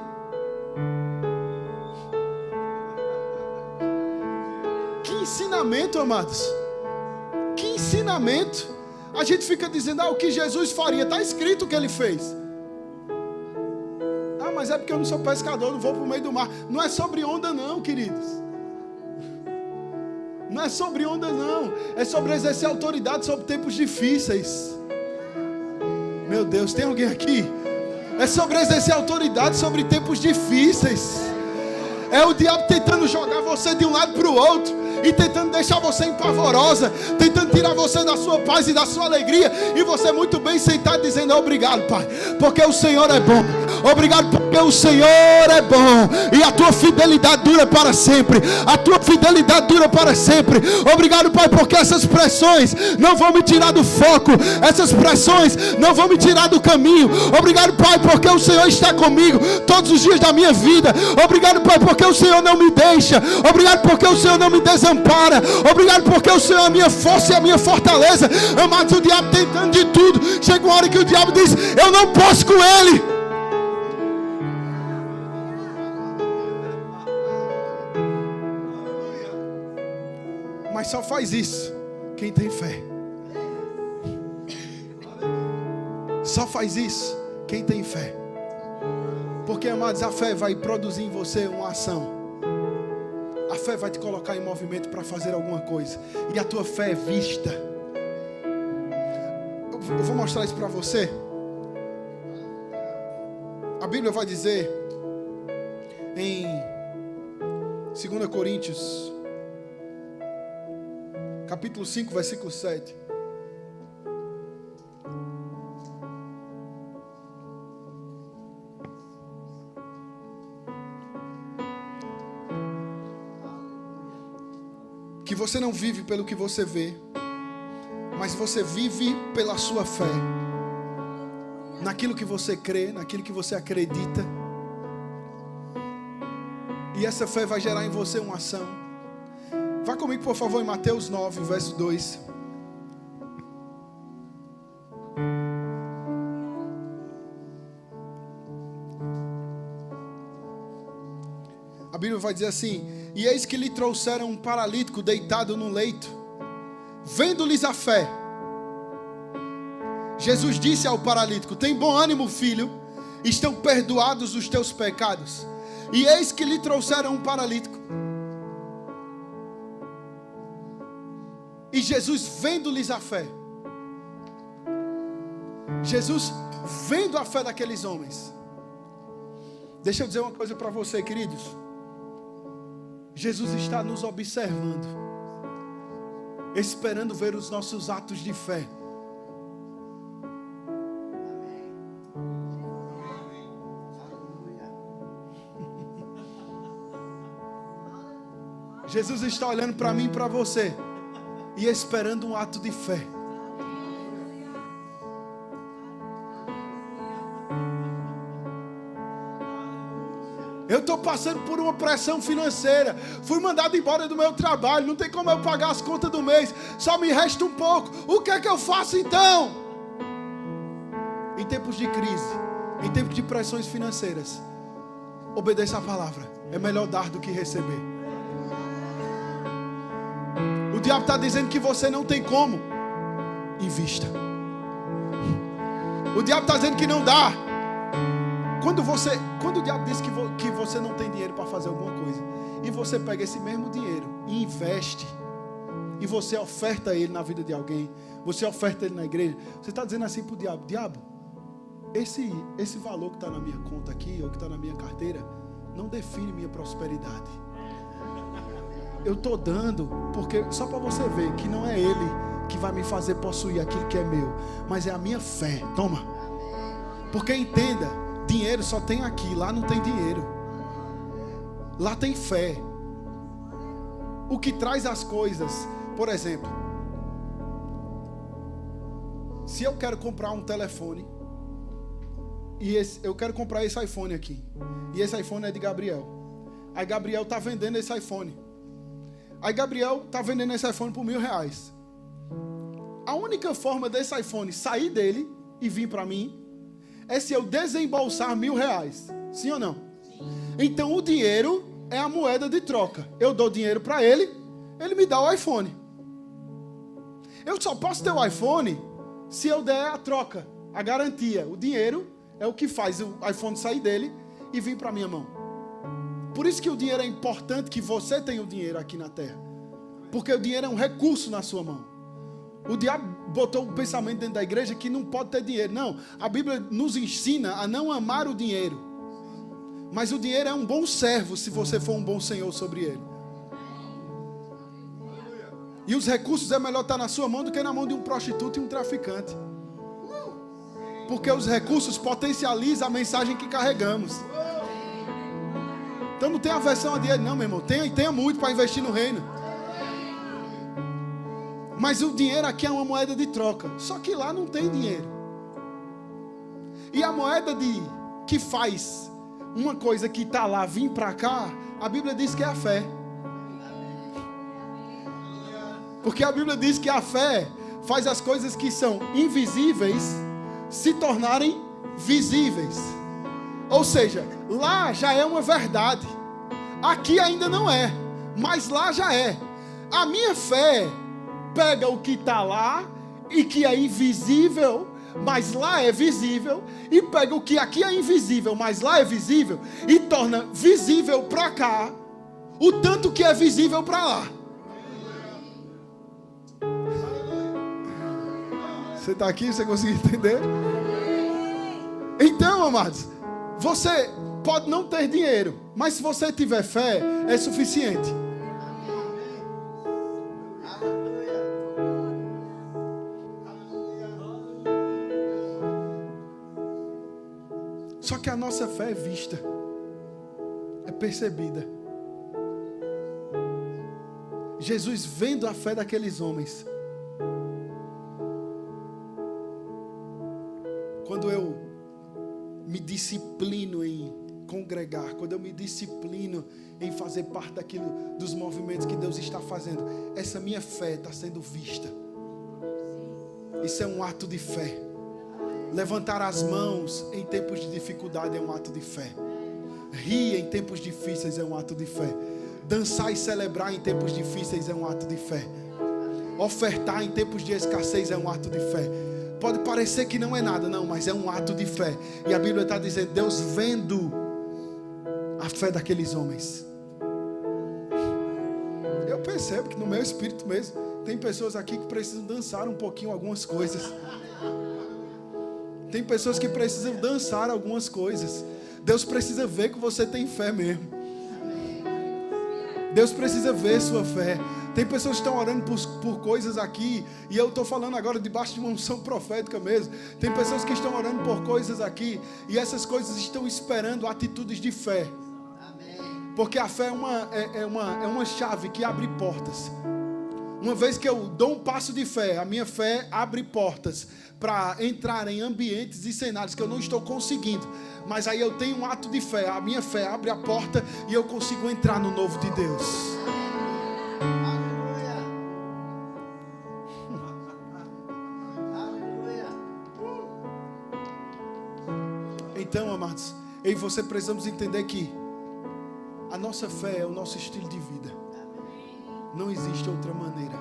Que ensinamento, amados. Que ensinamento. A gente fica dizendo: o que Jesus faria, está escrito o que ele fez. Mas é porque eu não sou pescador, não vou para o meio do mar. Não é sobre onda não, queridos. Não é sobre onda não. É sobre exercer autoridade sobre tempos difíceis. Meu Deus, tem alguém aqui? É sobre exercer autoridade sobre tempos difíceis. É o diabo tentando jogar você de um lado para o outro, e tentando deixar você empavorosa, tentando tirar você da sua paz e da sua alegria, e você muito bem sentado dizendo: obrigado, Pai, porque o Senhor é bom. Obrigado porque o Senhor é bom, e a tua fidelidade dura para sempre. A tua fidelidade dura para sempre. Obrigado, Pai, porque essas pressões não vão me tirar do foco, essas pressões não vão me tirar do caminho. Obrigado, Pai, porque o Senhor está comigo todos os dias da minha vida. Obrigado, Pai, porque o Senhor não me deixa. Obrigado porque o Senhor não me desampara. Obrigado porque o Senhor é a minha força e a minha fortaleza. Amados, o diabo tentando de tudo. Chega uma hora que o diabo diz: eu não posso com ele. Mas só faz isso quem tem fé. Só faz isso quem tem fé. Porque, amados, a fé vai produzir em você uma ação. A fé vai te colocar em movimento para fazer alguma coisa. E a tua fé é vista. Eu vou mostrar isso para você. A Bíblia vai dizer em 2 Coríntios capítulo 5, versículo 7. Que você não vive pelo que você vê, mas você vive pela sua fé, naquilo que você crê, naquilo que você acredita. E essa fé vai gerar em você uma ação. Vá comigo, por favor, em Mateus 9, verso 2. A Bíblia vai dizer assim: e eis que lhe trouxeram um paralítico deitado no leito. Vendo-lhes a fé, Jesus disse ao paralítico: tem bom ânimo, filho, estão perdoados os teus pecados. E eis que lhe trouxeram um paralítico. E Jesus vendo-lhes a fé. Jesus vendo a fé daqueles homens. Deixa eu dizer uma coisa para você, queridos. Jesus está nos observando, esperando ver os nossos atos de fé. Jesus está olhando para mim e para você e esperando um ato de fé. Eu estou passando por uma pressão financeira. Fui mandado embora do meu trabalho. Não tem como eu pagar as contas do mês. Só me resta um pouco. O que é que eu faço então? Em tempos de crise, em tempos de pressões financeiras, obedeça a palavra. É melhor dar do que receber. O diabo está dizendo que você não tem como. Invista. O diabo está dizendo que não dá. Quando o diabo diz que você não tem dinheiro para fazer alguma coisa, e você pega esse mesmo dinheiro e investe, e você oferta ele na vida de alguém, você oferta ele na igreja, você está dizendo assim para o diabo: diabo, esse valor que está na minha conta aqui, ou que está na minha carteira, não define minha prosperidade. Eu estou dando, porque só para você ver que não é ele que vai me fazer possuir aquilo que é meu, mas é a minha fé. Toma. Porque entenda, dinheiro só tem aqui, lá não tem dinheiro. Lá tem fé. O que traz as coisas, por exemplo, se eu quero comprar um telefone, e eu quero comprar esse iPhone aqui, e esse iPhone é de Gabriel. Aí Gabriel está vendendo esse iPhone. Aí Gabriel está vendendo esse iPhone por R$1.000. A única forma desse iPhone sair dele e vir para mim é se eu desembolsar R$1.000. Sim ou não? Sim. Então o dinheiro é a moeda de troca. Eu dou dinheiro para ele, ele me dá o iPhone. Eu só posso ter o iPhone se eu der a troca, a garantia. O dinheiro é o que faz o iPhone sair dele e vir para minha mão. Por isso que o dinheiro é importante, que você tenha o dinheiro aqui na terra. Porque o dinheiro é um recurso na sua mão. O diabo botou o pensamento dentro da igreja que não pode ter dinheiro. Não, a Bíblia nos ensina a não amar o dinheiro. Mas o dinheiro é um bom servo se você for um bom senhor sobre ele. E os recursos é melhor estar na sua mão do que na mão de um prostituto e um traficante. Porque os recursos potencializam a mensagem que carregamos. Então não tem aversão a dinheiro não, meu irmão. Tenha muito para investir no reino. Mas o dinheiro aqui é uma moeda de troca. Só que lá não tem dinheiro. E a moeda que faz uma coisa que está lá vir para cá, a Bíblia diz que é a fé. Porque a Bíblia diz que a fé faz as coisas que são invisíveis se tornarem visíveis. Ou seja, lá já é uma verdade. Aqui ainda não é, mas lá já é. A minha fé pega o que está lá e que é invisível, mas lá é visível, e pega o que aqui é invisível, mas lá é visível, e torna visível para cá o tanto que é visível para lá. Você está aqui? Você conseguiu entender? Então, amados, você pode não ter dinheiro, mas se você tiver fé, é suficiente. Só que a nossa fé é vista, é percebida. Jesus, vendo a fé daqueles homens, quando eu me disciplino em congregar, quando eu me disciplino em fazer parte dos movimentos que Deus está fazendo, essa minha fé está sendo vista. Isso é um ato de fé. Levantar as mãos em tempos de dificuldade é um ato de fé. Rir em tempos difíceis é um ato de fé. Dançar e celebrar em tempos difíceis é um ato de fé. Ofertar em tempos de escassez é um ato de fé. Pode parecer que não é nada, não, mas é um ato de fé. E a Bíblia está dizendo, Deus vendo a fé daqueles homens. Eu percebo que no meu espírito mesmo, tem pessoas aqui que precisam dançar um pouquinho algumas coisas. Tem pessoas que precisam dançar algumas coisas. Deus precisa ver que você tem fé mesmo. Deus precisa ver sua fé. Tem pessoas que estão orando por coisas aqui, e eu estou falando agora debaixo de uma unção profética mesmo. Tem pessoas que estão orando por coisas aqui, e essas coisas estão esperando atitudes de fé. Porque a fé é uma chave que abre portas. Uma vez que eu dou um passo de fé, a minha fé abre portas para entrar em ambientes e cenários que eu não estou conseguindo. Mas aí eu tenho um ato de fé, a minha fé abre a porta e eu consigo entrar no novo de Deus. Então, amados, eu e você precisamos entender que a nossa fé é o nosso estilo de vida. Não existe outra maneira,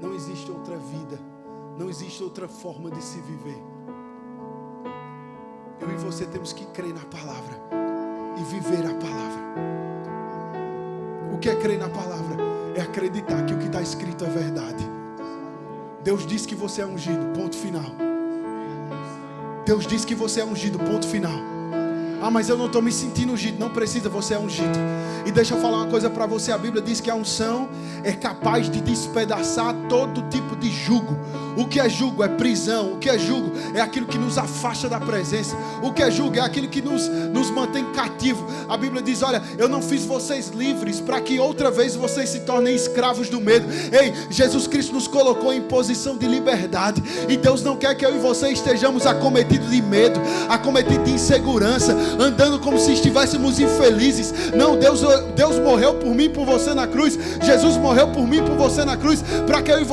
não existe outra vida, não existe outra forma de se viver. Eu e você temos que crer na palavra e viver a palavra. O que é crer na palavra? É acreditar que o que está escrito é verdade. Deus diz que você é ungido, ponto final. Deus diz que você é ungido, ponto final. Ah, mas eu não estou me sentindo ungido. Não precisa, você é ungido. E deixa eu falar uma coisa para você. A Bíblia diz que a unção é capaz de despedaçar todo tipo de jugo. O que é jugo? É prisão. O que é jugo? É aquilo que nos afasta da presença. O que é jugo? É aquilo que nos mantém cativo. A Bíblia diz, olha, eu não fiz vocês livres para que outra vez vocês se tornem escravos do medo. Ei, Jesus Cristo nos colocou em posição de liberdade. E Deus não quer que eu e você estejamos acometidos de medo, acometidos de insegurança, andando como se estivéssemos infelizes. Não, Deus morreu por mim e por você na cruz. Jesus morreu por mim e por você na cruz, para que eu e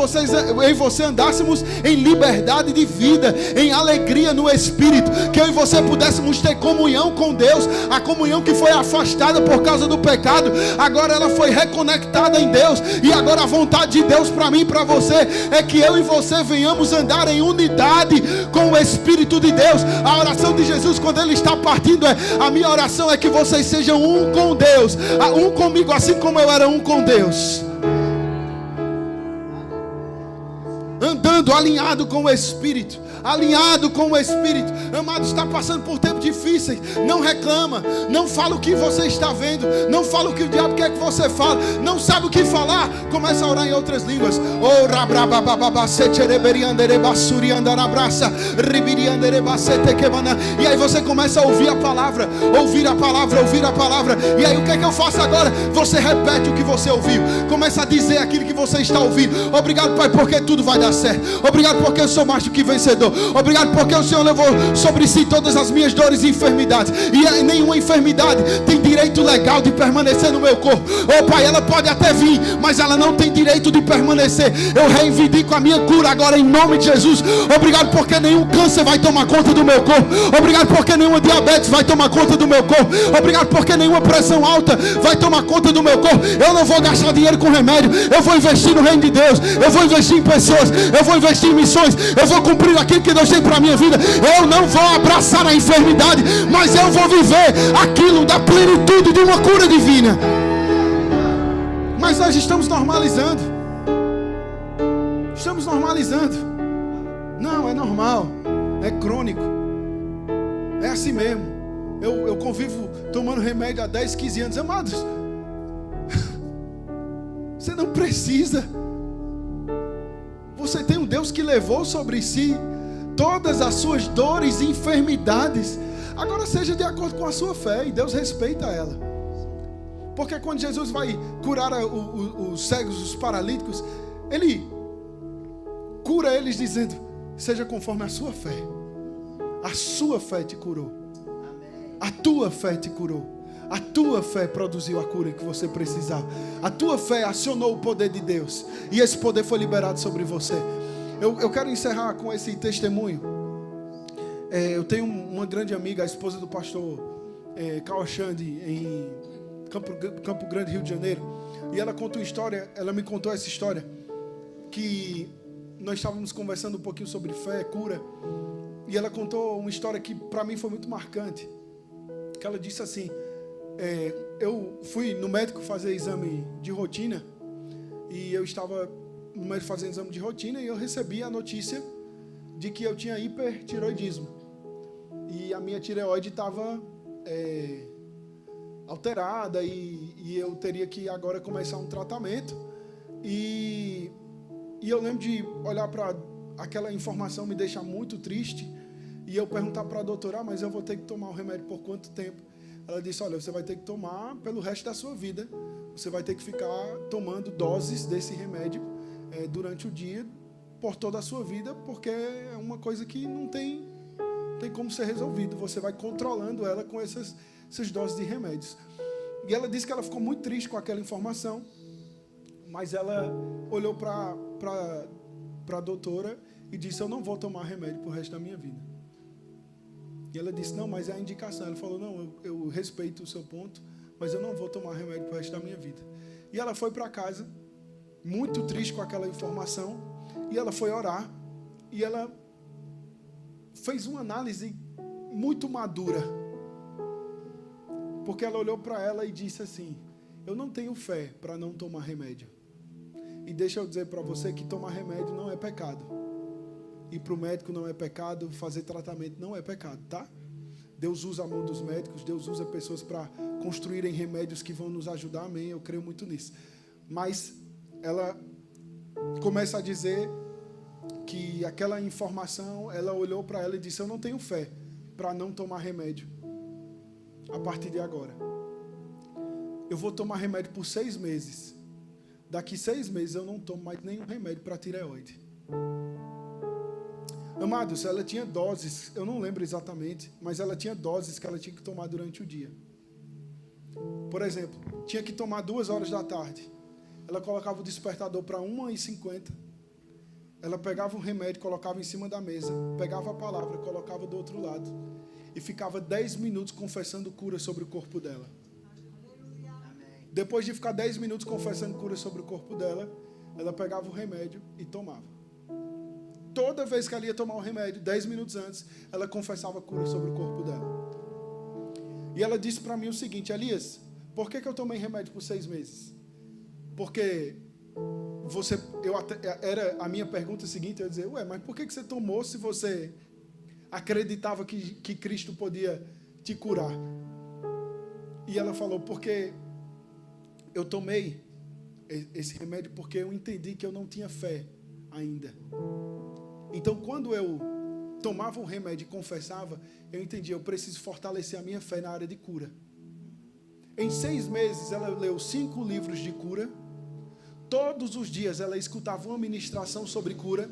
você andássemos em liberdade de vida, em alegria no Espírito, que eu e você pudéssemos ter comunhão com Deus. A comunhão que foi afastada por causa do pecado, agora ela foi reconectada em Deus. E agora a vontade de Deus para mim e para você é que eu e você venhamos andar em unidade com o Espírito de Deus. A oração de Jesus quando Ele está partindo a minha oração é que vocês sejam um com Deus, um comigo, assim como eu era um com Deus. Andando alinhado com o Espírito, alinhado com o Espírito. Amado, está passando por tempos difíceis, não reclama, não fala o que você está vendo, não fala o que o diabo quer que você fale, não sabe o que falar, começa a orar em outras línguas. E aí você começa a ouvir a palavra, ouvir a palavra, ouvir a palavra. E aí o que é que eu faço agora? Você repete o que você ouviu, começa a dizer aquilo que você está ouvindo. Obrigado, Pai, porque tudo vai dar certo. Obrigado porque eu sou mais do que vencedor. Obrigado porque o Senhor levou sobre si todas as minhas dores e enfermidades. E nenhuma enfermidade tem direito legal de permanecer no meu corpo. Oh Pai, ela pode até vir, mas ela não tem direito de permanecer. Eu reivindico a minha cura agora em nome de Jesus. Obrigado porque nenhum câncer vai tomar conta do meu corpo. Obrigado porque nenhuma diabetes vai tomar conta do meu corpo. Obrigado porque nenhuma pressão alta vai tomar conta do meu corpo. Eu não vou gastar dinheiro com remédio. Eu vou investir no reino de Deus. Eu vou investir em pessoas. Eu vou investir em missões. Eu vou cumprir aquilo que Deus tem para a minha vida. Eu não vou abraçar a enfermidade, mas eu vou viver aquilo da plenitude de uma cura divina. Mas nós estamos normalizando. Estamos normalizando. Não, é normal. É crônico. É assim mesmo. Eu convivo tomando remédio há 10, 15 anos. Amados, você não precisa. Você tem um Deus que levou sobre si todas as suas dores e enfermidades. Agora seja de acordo com a sua fé, e Deus respeita ela. Porque quando Jesus vai curar os cegos, os paralíticos, Ele cura eles dizendo, seja conforme a sua fé. A sua fé te curou. A tua fé te curou. A tua fé produziu a cura que você precisava. A tua fé acionou o poder de Deus, e esse poder foi liberado sobre você. Eu quero encerrar com esse testemunho. Eu tenho uma grande amiga, a esposa do pastor Carl Xande, em Campo Grande, Rio de Janeiro. E ela contou uma história, ela me contou essa história, que nós estávamos conversando um pouquinho sobre fé, cura. E ela contou uma história que para mim foi muito marcante. Que ela disse assim, eu fui no médico fazer exame de rotina, e eu estava no médico fazendo exame de rotina, e eu recebi a notícia de que eu tinha hipertireoidismo, e a minha tireoide estava alterada, e eu teria que agora começar um tratamento. E eu lembro de olhar para aquela informação, me deixar muito triste, e eu perguntar para a doutora, mas eu vou ter que tomar o remédio por quanto tempo? Ela disse, olha, você vai ter que tomar pelo resto da sua vida. Você vai ter que ficar tomando doses desse remédio durante o dia, por toda a sua vida, porque é uma coisa que não tem como ser resolvido. Você vai controlando ela com essas doses de remédios. E ela disse que ela ficou muito triste com aquela informação, mas ela olhou para a doutora e disse, eu não vou tomar remédio pro resto da minha vida. E ela disse, não, mas é a indicação. Ela falou, não, eu respeito o seu ponto, mas eu não vou tomar remédio pro resto da minha vida. E ela foi para casa, muito triste com aquela informação, e ela foi orar, e ela fez uma análise muito madura, porque ela olhou para ela e disse assim, eu não tenho fé para não tomar remédio. E deixa eu dizer para você que tomar remédio não é pecado. Ir para o médico não é pecado, fazer tratamento não é pecado, tá? Deus usa a mão dos médicos, Deus usa pessoas para construírem remédios que vão nos ajudar, amém, eu creio muito nisso. Mas ela começa a dizer que aquela informação, ela olhou para ela e disse, eu não tenho fé para não tomar remédio a partir de agora. Eu vou tomar remédio por 6 meses. Daqui 6 meses eu não tomo mais nenhum remédio para tireoide. Amados, ela tinha doses, eu não lembro exatamente, mas ela tinha doses que ela tinha que tomar durante o dia. Por exemplo, tinha que tomar 2 horas da tarde. Ela colocava o despertador para 1h50. Ela pegava o remédio, colocava em cima da mesa, pegava a palavra, colocava do outro lado e ficava 10 minutos confessando cura sobre o corpo dela. Depois de ficar 10 minutos confessando cura sobre o corpo dela, ela pegava o remédio e tomava. Toda vez que ela ia tomar o remédio, 10 minutos antes, ela confessava cura sobre o corpo dela. E ela disse para mim o seguinte, Elias, por que eu tomei remédio por 6 meses? Porque era a minha pergunta seguinte, eu ia dizer, mas por que você tomou se você acreditava que Cristo podia te curar? E ela falou, porque eu tomei esse remédio porque eu entendi que eu não tinha fé ainda. Então, quando eu tomava um remédio e confessava, eu entendi, eu preciso fortalecer a minha fé na área de cura. Em 6 meses, ela leu 5 livros de cura. Todos os dias, ela escutava uma ministração sobre cura.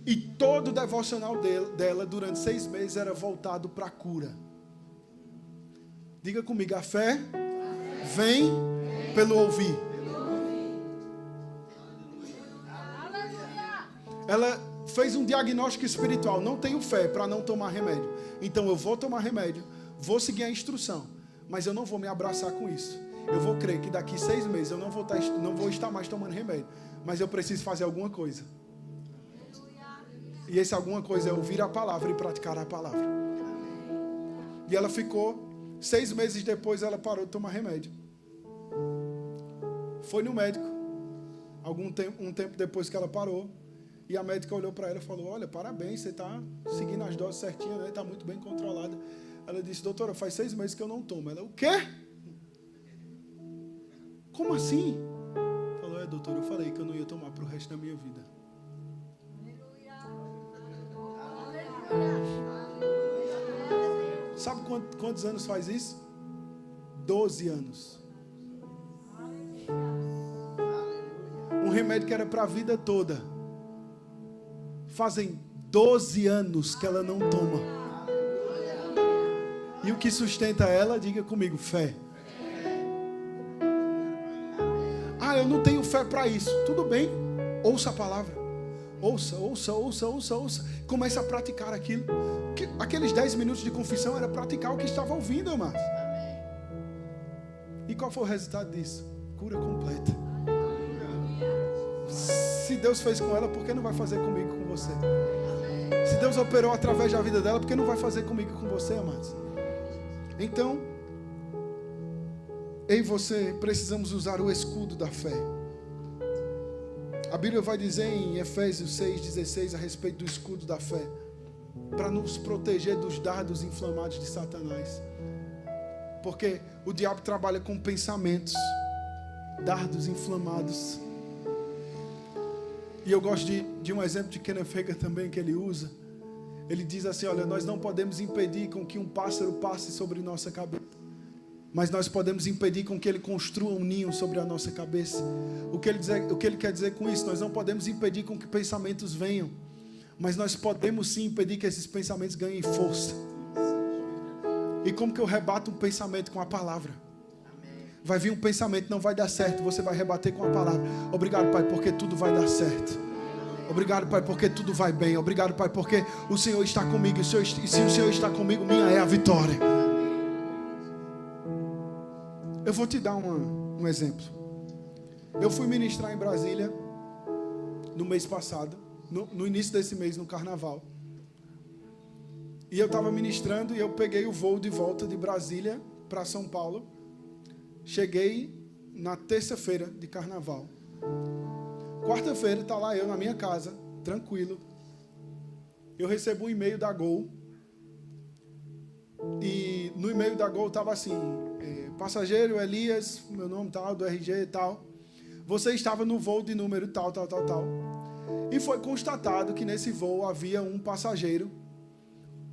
E todo o devocional dela, durante 6 meses, era voltado para a cura. Diga comigo, a fé vem pelo ouvir. Ela fez um diagnóstico espiritual. Não tenho fé para não tomar remédio. Então eu vou tomar remédio, vou seguir a instrução, mas eu não vou me abraçar com isso. Eu vou crer que daqui 6 meses eu não vou estar mais tomando remédio, mas eu preciso fazer alguma coisa. E esse alguma coisa é ouvir a palavra e praticar a palavra. E ela ficou, 6 meses depois ela parou de tomar remédio. Foi no médico, um tempo depois que ela parou, e a médica olhou para ela e falou, olha, parabéns, você está seguindo as doses certinhas, né? Está muito bem controlada. Ela disse, doutora, faz 6 meses que eu não tomo. Ela, o quê? Como assim? Falou, doutora, eu falei que eu não ia tomar para o resto da minha vida. Sabe quantos anos faz isso? 12 anos. Um remédio que era para a vida toda. Fazem 12 anos que ela não toma. E o que sustenta ela, diga comigo, fé. Eu não tenho fé para isso. Tudo bem, ouça a palavra. Ouça. Comece a praticar aquilo. Aqueles 10 minutos de confissão era praticar o que estava ouvindo, amados. E qual foi o resultado disso? Cura completa. Se Deus fez com ela, por que não vai fazer comigo e com você? Se Deus operou através da vida dela, por que não vai fazer comigo e com você, amados? Então, eu e você precisamos usar o escudo da fé. A Bíblia vai dizer em Efésios 6,16 a respeito do escudo da fé, para nos proteger dos dardos inflamados de Satanás. Porque o diabo trabalha com pensamentos, dardos inflamados. E eu gosto de um exemplo de Kenneth Hagin também que ele usa. Ele diz assim, olha, nós não podemos impedir com que um pássaro passe sobre nossa cabeça, mas nós podemos impedir com que ele construa um ninho sobre a nossa cabeça. O que ele quer dizer com isso? Nós não podemos impedir com que pensamentos venham, mas nós podemos sim impedir que esses pensamentos ganhem força. E como que eu rebato um pensamento? Com a palavra. Vai vir um pensamento, não vai dar certo, você vai rebater com a palavra. Obrigado, Pai, porque tudo vai dar certo. Obrigado, Pai, porque tudo vai bem. Obrigado, Pai, porque o Senhor está comigo. E se o Senhor está comigo, minha é a vitória. Eu vou te dar um exemplo. Eu fui ministrar em Brasília no mês passado, no início desse mês, no carnaval. E eu estava ministrando e eu peguei o voo de volta de Brasília para São Paulo. Cheguei na terça-feira de carnaval. Quarta-feira está lá eu na minha casa, tranquilo. Eu recebo um e-mail da Gol. E no e-mail da Gol estava assim: passageiro Elias, meu nome tal, do RG e tal. Você estava no voo de número tal. E foi constatado que nesse voo havia um passageiro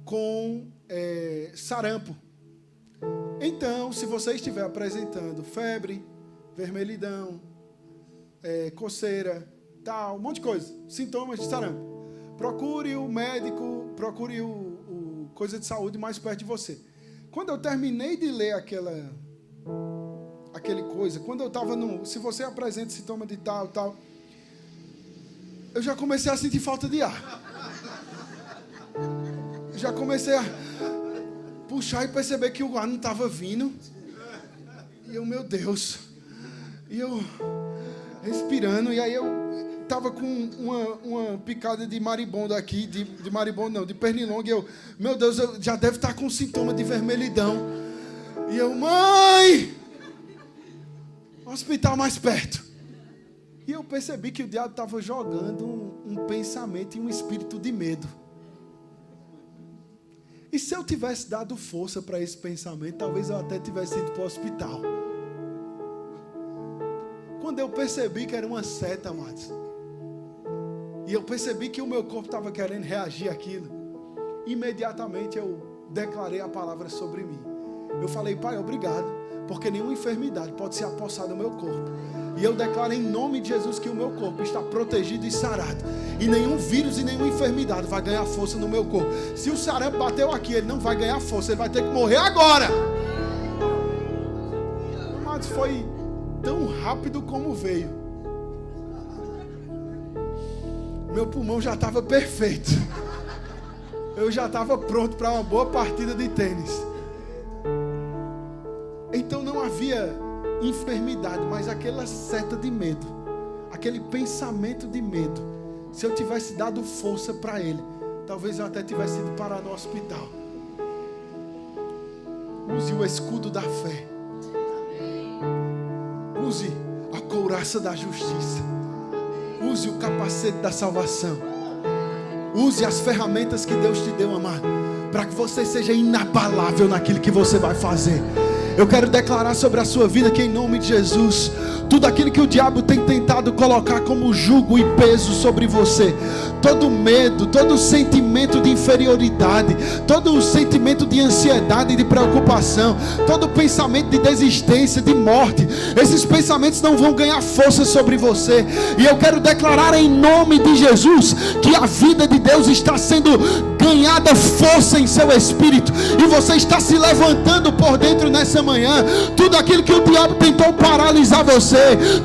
com sarampo. Então, se você estiver apresentando febre, vermelhidão, coceira, tal, um monte de coisa, sintomas de sarampo, procure o médico, procure o coisa de saúde mais perto de você. Quando eu terminei de ler aquele coisa, quando eu estava se você apresenta sintoma de tal, eu já comecei a sentir falta de ar. Eu já comecei a puxar e perceber que o ar não estava vindo. E eu, meu Deus. E eu respirando, e aí eu estava com uma picada de marimbondo aqui, de marimbondo não, de pernilongo, e eu, meu Deus, eu já deve estar com sintoma de vermelhidão. E eu, mãe, hospital mais perto. E eu percebi que o diabo estava jogando um pensamento e um espírito de medo. E se eu tivesse dado força para esse pensamento, talvez eu até tivesse ido para o hospital. Quando eu percebi que era uma seta, amados, e eu percebi que o meu corpo estava querendo reagir àquilo, imediatamente eu declarei a palavra sobre mim. Eu falei: Pai, obrigado, porque nenhuma enfermidade pode se apossar do meu corpo. E eu declaro em nome de Jesus que o meu corpo está protegido e sarado. E nenhum vírus e nenhuma enfermidade vai ganhar força no meu corpo. Se o sarampo bateu aqui, ele não vai ganhar força, ele vai ter que morrer agora. Mas foi tão rápido como veio. Meu pulmão já estava perfeito. Eu já estava pronto para uma boa partida de tênis. Então não havia enfermidade, mas aquela seta de medo, aquele pensamento de medo, se eu tivesse dado força para ele, talvez eu até tivesse ido parar no hospital. Use o escudo da fé, use a couraça da justiça, use o capacete da salvação, use as ferramentas que Deus te deu, amado, para que você seja inabalável naquilo que você vai fazer. Eu quero declarar sobre a sua vida que, em nome de Jesus, tudo aquilo que o diabo tem tentado colocar como jugo e peso sobre você, todo medo, todo sentimento de inferioridade, todo sentimento de ansiedade e de preocupação, todo pensamento de desistência, de morte, esses pensamentos não vão ganhar força sobre você. E eu quero declarar em nome de Jesus que a vida de Deus está sendo ganhada força em seu espírito, e você está se levantando por dentro nessa manhã. Tudo aquilo que o diabo tentou paralisar você,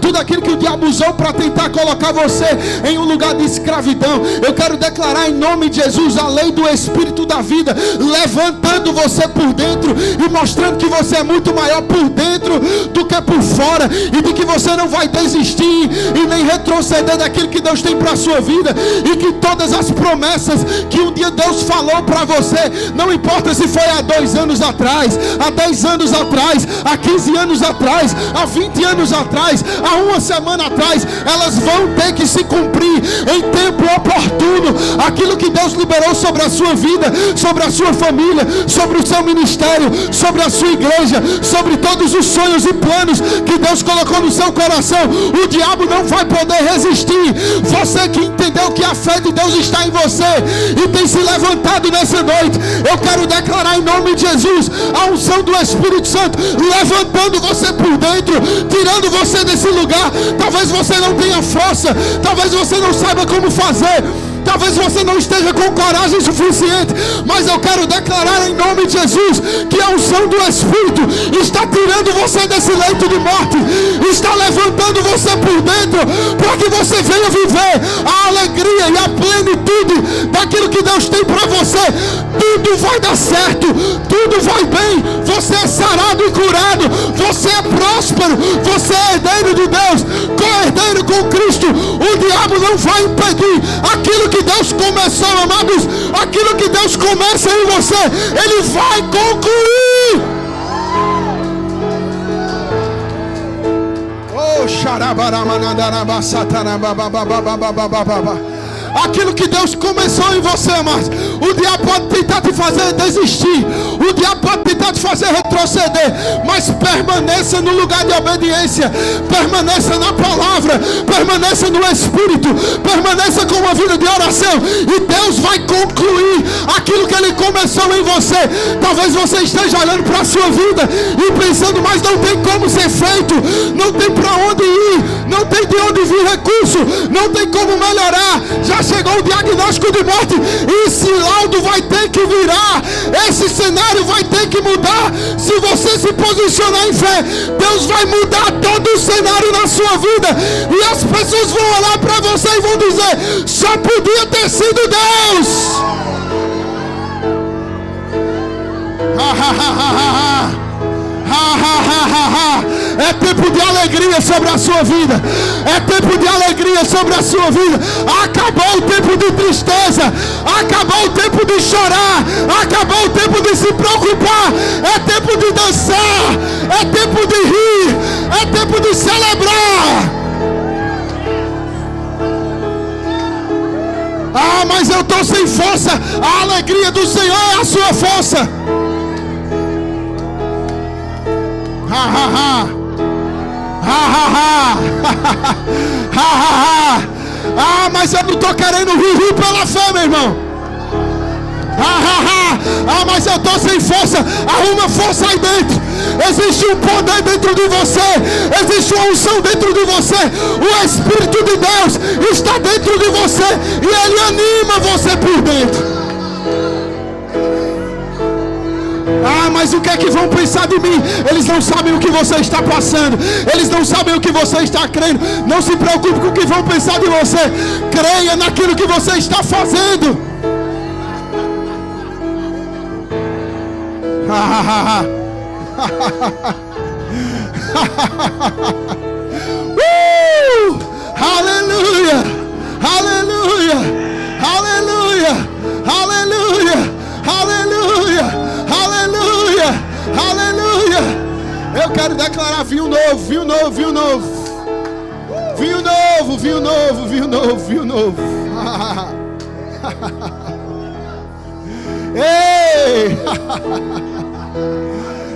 tudo aquilo que o diabo usou para tentar colocar você em um lugar de escravidão, eu quero declarar em nome de Jesus a lei do Espírito da vida, levantando você por dentro e mostrando que você é muito maior por dentro do que por fora, e de que você não vai desistir e nem retroceder daquilo que Deus tem para a sua vida, e que todas as promessas que um dia Deus falou para você, não importa se foi há 2 anos atrás, há 10 anos atrás, há 15 anos atrás, há 20 anos atrás, há 1 semana atrás, elas vão ter que se cumprir em tempo oportuno. Aquilo que Deus liberou sobre a sua vida, sobre a sua família, sobre o seu ministério, sobre a sua igreja, sobre todos os sonhos e planos que Deus colocou no seu coração, o diabo não vai poder resistir. Você que entendeu que a fé de Deus está em você e tem se levantado nessa noite. Eu quero declarar em nome de Jesus a unção do Espírito Santo levantando você por dentro, tirando você desse lugar. Talvez você não tenha força, talvez você não saiba como fazer, talvez você não esteja com coragem suficiente, mas eu quero declarar em nome de Jesus que a unção do Espírito está tirando você desse leito de morte, está levantando você por dentro, para que você venha viver a alegria e a plenitude daquilo que Deus tem para você. Tudo vai dar certo, tudo vai bem, você é sarado e curado, você é próspero, você é herdeiro de Deus, co-herdeiro com Cristo. O diabo não vai impedir aquilo que Deus começou, amados. Aquilo que Deus começa em você, Ele vai concluir. Oh, xarabaramanandaraba satanababababababababa. Aquilo que Deus começou em você, amados, o diabo pode tentar te fazer desistir, o diabo pode tentar te fazer retroceder, mas permaneça no lugar de obediência, permaneça na palavra, permaneça no Espírito, permaneça com uma vida de oração, e Deus vai concluir aquilo que Ele começou em você. Talvez você esteja olhando para a sua vida e pensando, mas não tem como ser feito, não tem para onde ir, não tem de onde vir recurso, não tem como melhorar, já chegou o diagnóstico de morte, e esse laudo vai ter que virar, esse cenário vai ter que mudar. Se você se posicionar em fé, Deus vai mudar todo o cenário na sua vida, e as pessoas vão olhar para você e vão dizer, só podia ter sido Deus. É tempo de alegria sobre a sua vida, é tempo de alegria sobre a sua vida. Acabou o tempo de tristeza, acabou o tempo de chorar, acabou o tempo de se preocupar. É tempo de dançar, é tempo de rir, é tempo de celebrar. Ah, mas eu estou sem força. A alegria do Senhor é a sua força. Ah, mas eu não estou querendo rir pela fé, meu irmão. Ah, mas eu estou sem força. Arruma força aí dentro. Existe um poder dentro de você, existe uma unção dentro de você. O Espírito de Deus está dentro de você, e Ele anima você por dentro. Ah, mas o que é que vão pensar de mim? Eles não sabem o que você está passando, eles não sabem o que você está crendo. Não se preocupe com o que vão pensar de você. Creia naquilo que você está fazendo. Aleluia, aleluia, aleluia, aleluia, aleluia, aleluia, aleluia. Eu quero declarar vinho novo, vinho novo, vinho novo, vinho novo, vinho novo, vinho novo, vinho novo. Ei!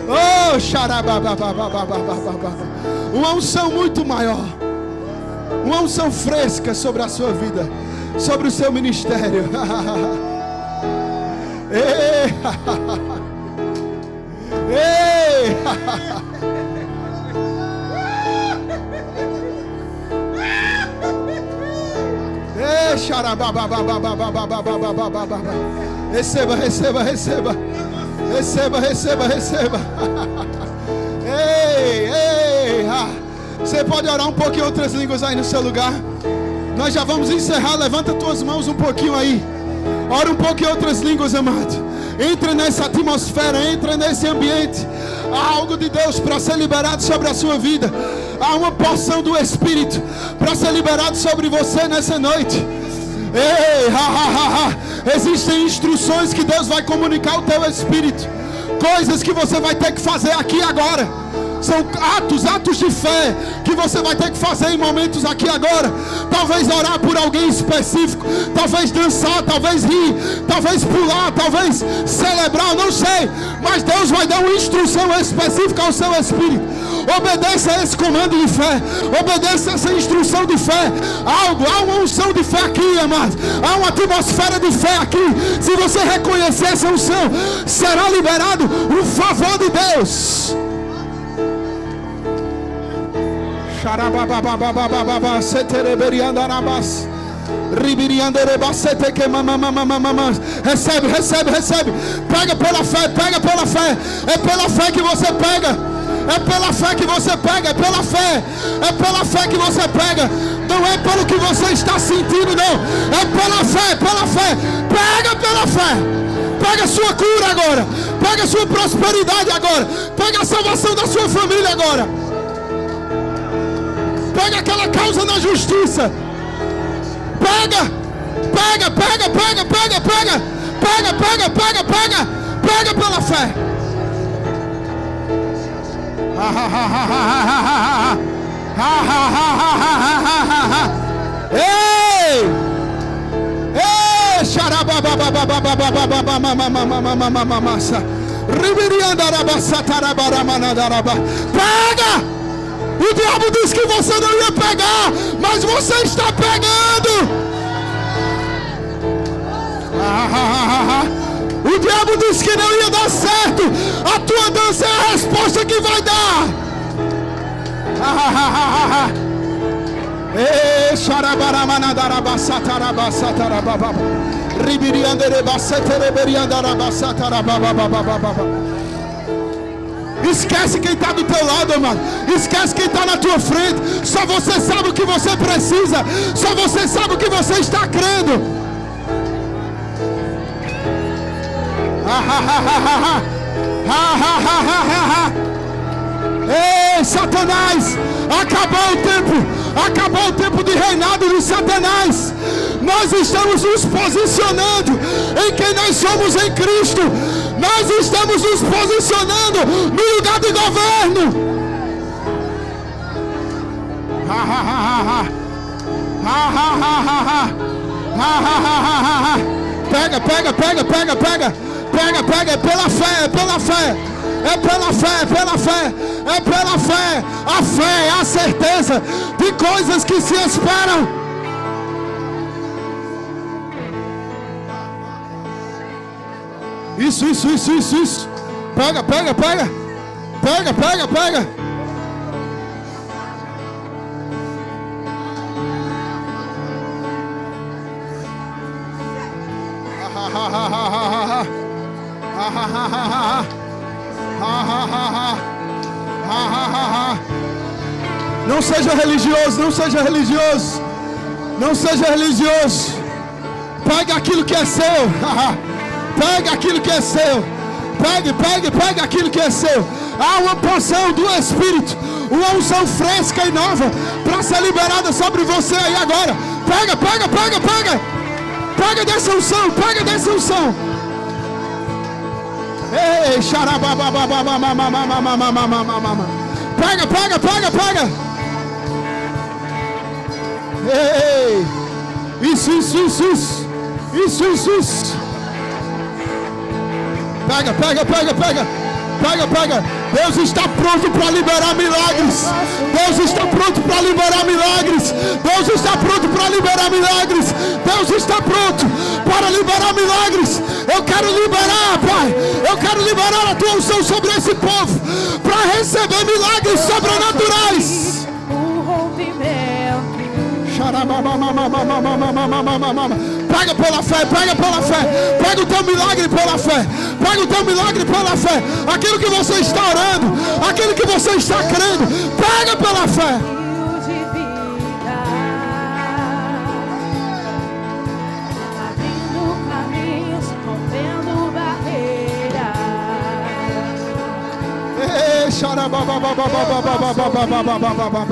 Oh, xarababababababababa. Uma unção muito maior, uma unção fresca sobre a sua vida, sobre o seu ministério. Ei! Ei! Ei, xarabababababababababa. Receba, receba, receba. Receba, receba, receba. Ei, ei. Você pode orar um pouquinho em outras línguas aí no seu lugar. Nós já vamos encerrar. Levanta tuas mãos um pouquinho aí. Ora um pouco em outras línguas, amado. Entra nessa atmosfera, entra nesse ambiente. Há algo de Deus para ser liberado sobre a sua vida. Há uma porção do Espírito para ser liberado sobre você nessa noite. Ei, existem instruções que Deus vai comunicar ao teu espírito, coisas que você vai ter que fazer aqui agora. São atos de fé que você vai ter que fazer em momentos aqui agora. Talvez orar por alguém específico, talvez dançar, talvez rir, talvez pular, talvez celebrar, não sei. Mas Deus vai dar uma instrução específica ao seu espírito. Obedeça a esse comando de fé, obedeça a essa instrução de fé. Há uma unção de fé aqui, amados. Há uma atmosfera de fé aqui. Se você reconhecer essa unção, será liberado o favor de Deus. Recebe. Pega pela fé. É pela fé que você pega. É pela fé que você pega, é pela fé que você pega. Não é pelo que você está sentindo, não. É pela fé. Pega pela fé. Pega a sua cura agora. Pega a sua prosperidade agora. Pega a salvação da sua família agora. Pega aquela causa na justiça. Pega pela fé. Ei! Pega! O diabo disse que você não ia pegar, mas você está pegando. O diabo disse que não ia dar certo. A tua dança é a resposta que vai dar. Esquece quem está do teu lado, amado. Esquece quem está na tua frente. Só você sabe o que você precisa. Só você sabe o que você está crendo. Ei, Satanás, acabou o tempo de reinado de Satanás. Nós estamos nos posicionando em quem nós somos em Cristo. Nós estamos nos posicionando no lugar de governo. Pega, é pela fé. A fé é a certeza de coisas que se esperam. Isso. Pega. Não seja religioso. Pega aquilo que é seu. Pega aquilo que é seu. Pega aquilo que é seu. Há uma porção do Espírito, uma unção fresca e nova para ser liberada sobre você aí agora. Pega. Pega dessa unção. Ei, Pega. Ei, isso. Pega. Deus está pronto para liberar milagres. Deus está pronto para liberar milagres. Eu quero liberar, Pai. Eu quero liberar a tua unção sobre esse povo para receber milagres sobrenaturais. O rompimento. Pega pela fé. Pega o teu milagre pela fé. Aquilo que você está orando, aquilo que você está crendo, pega pela fé. Abrindo caminhos, rompendo barreiras.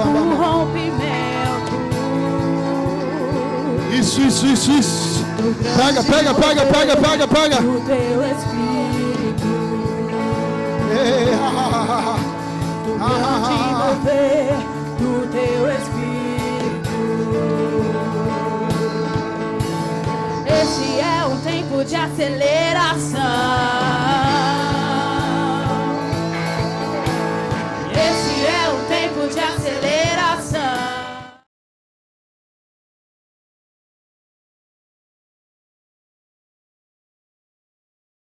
O rompimento. Isso. Pega. O teu espírito. do grande mover do teu Espírito. Esse é um tempo de aceleração.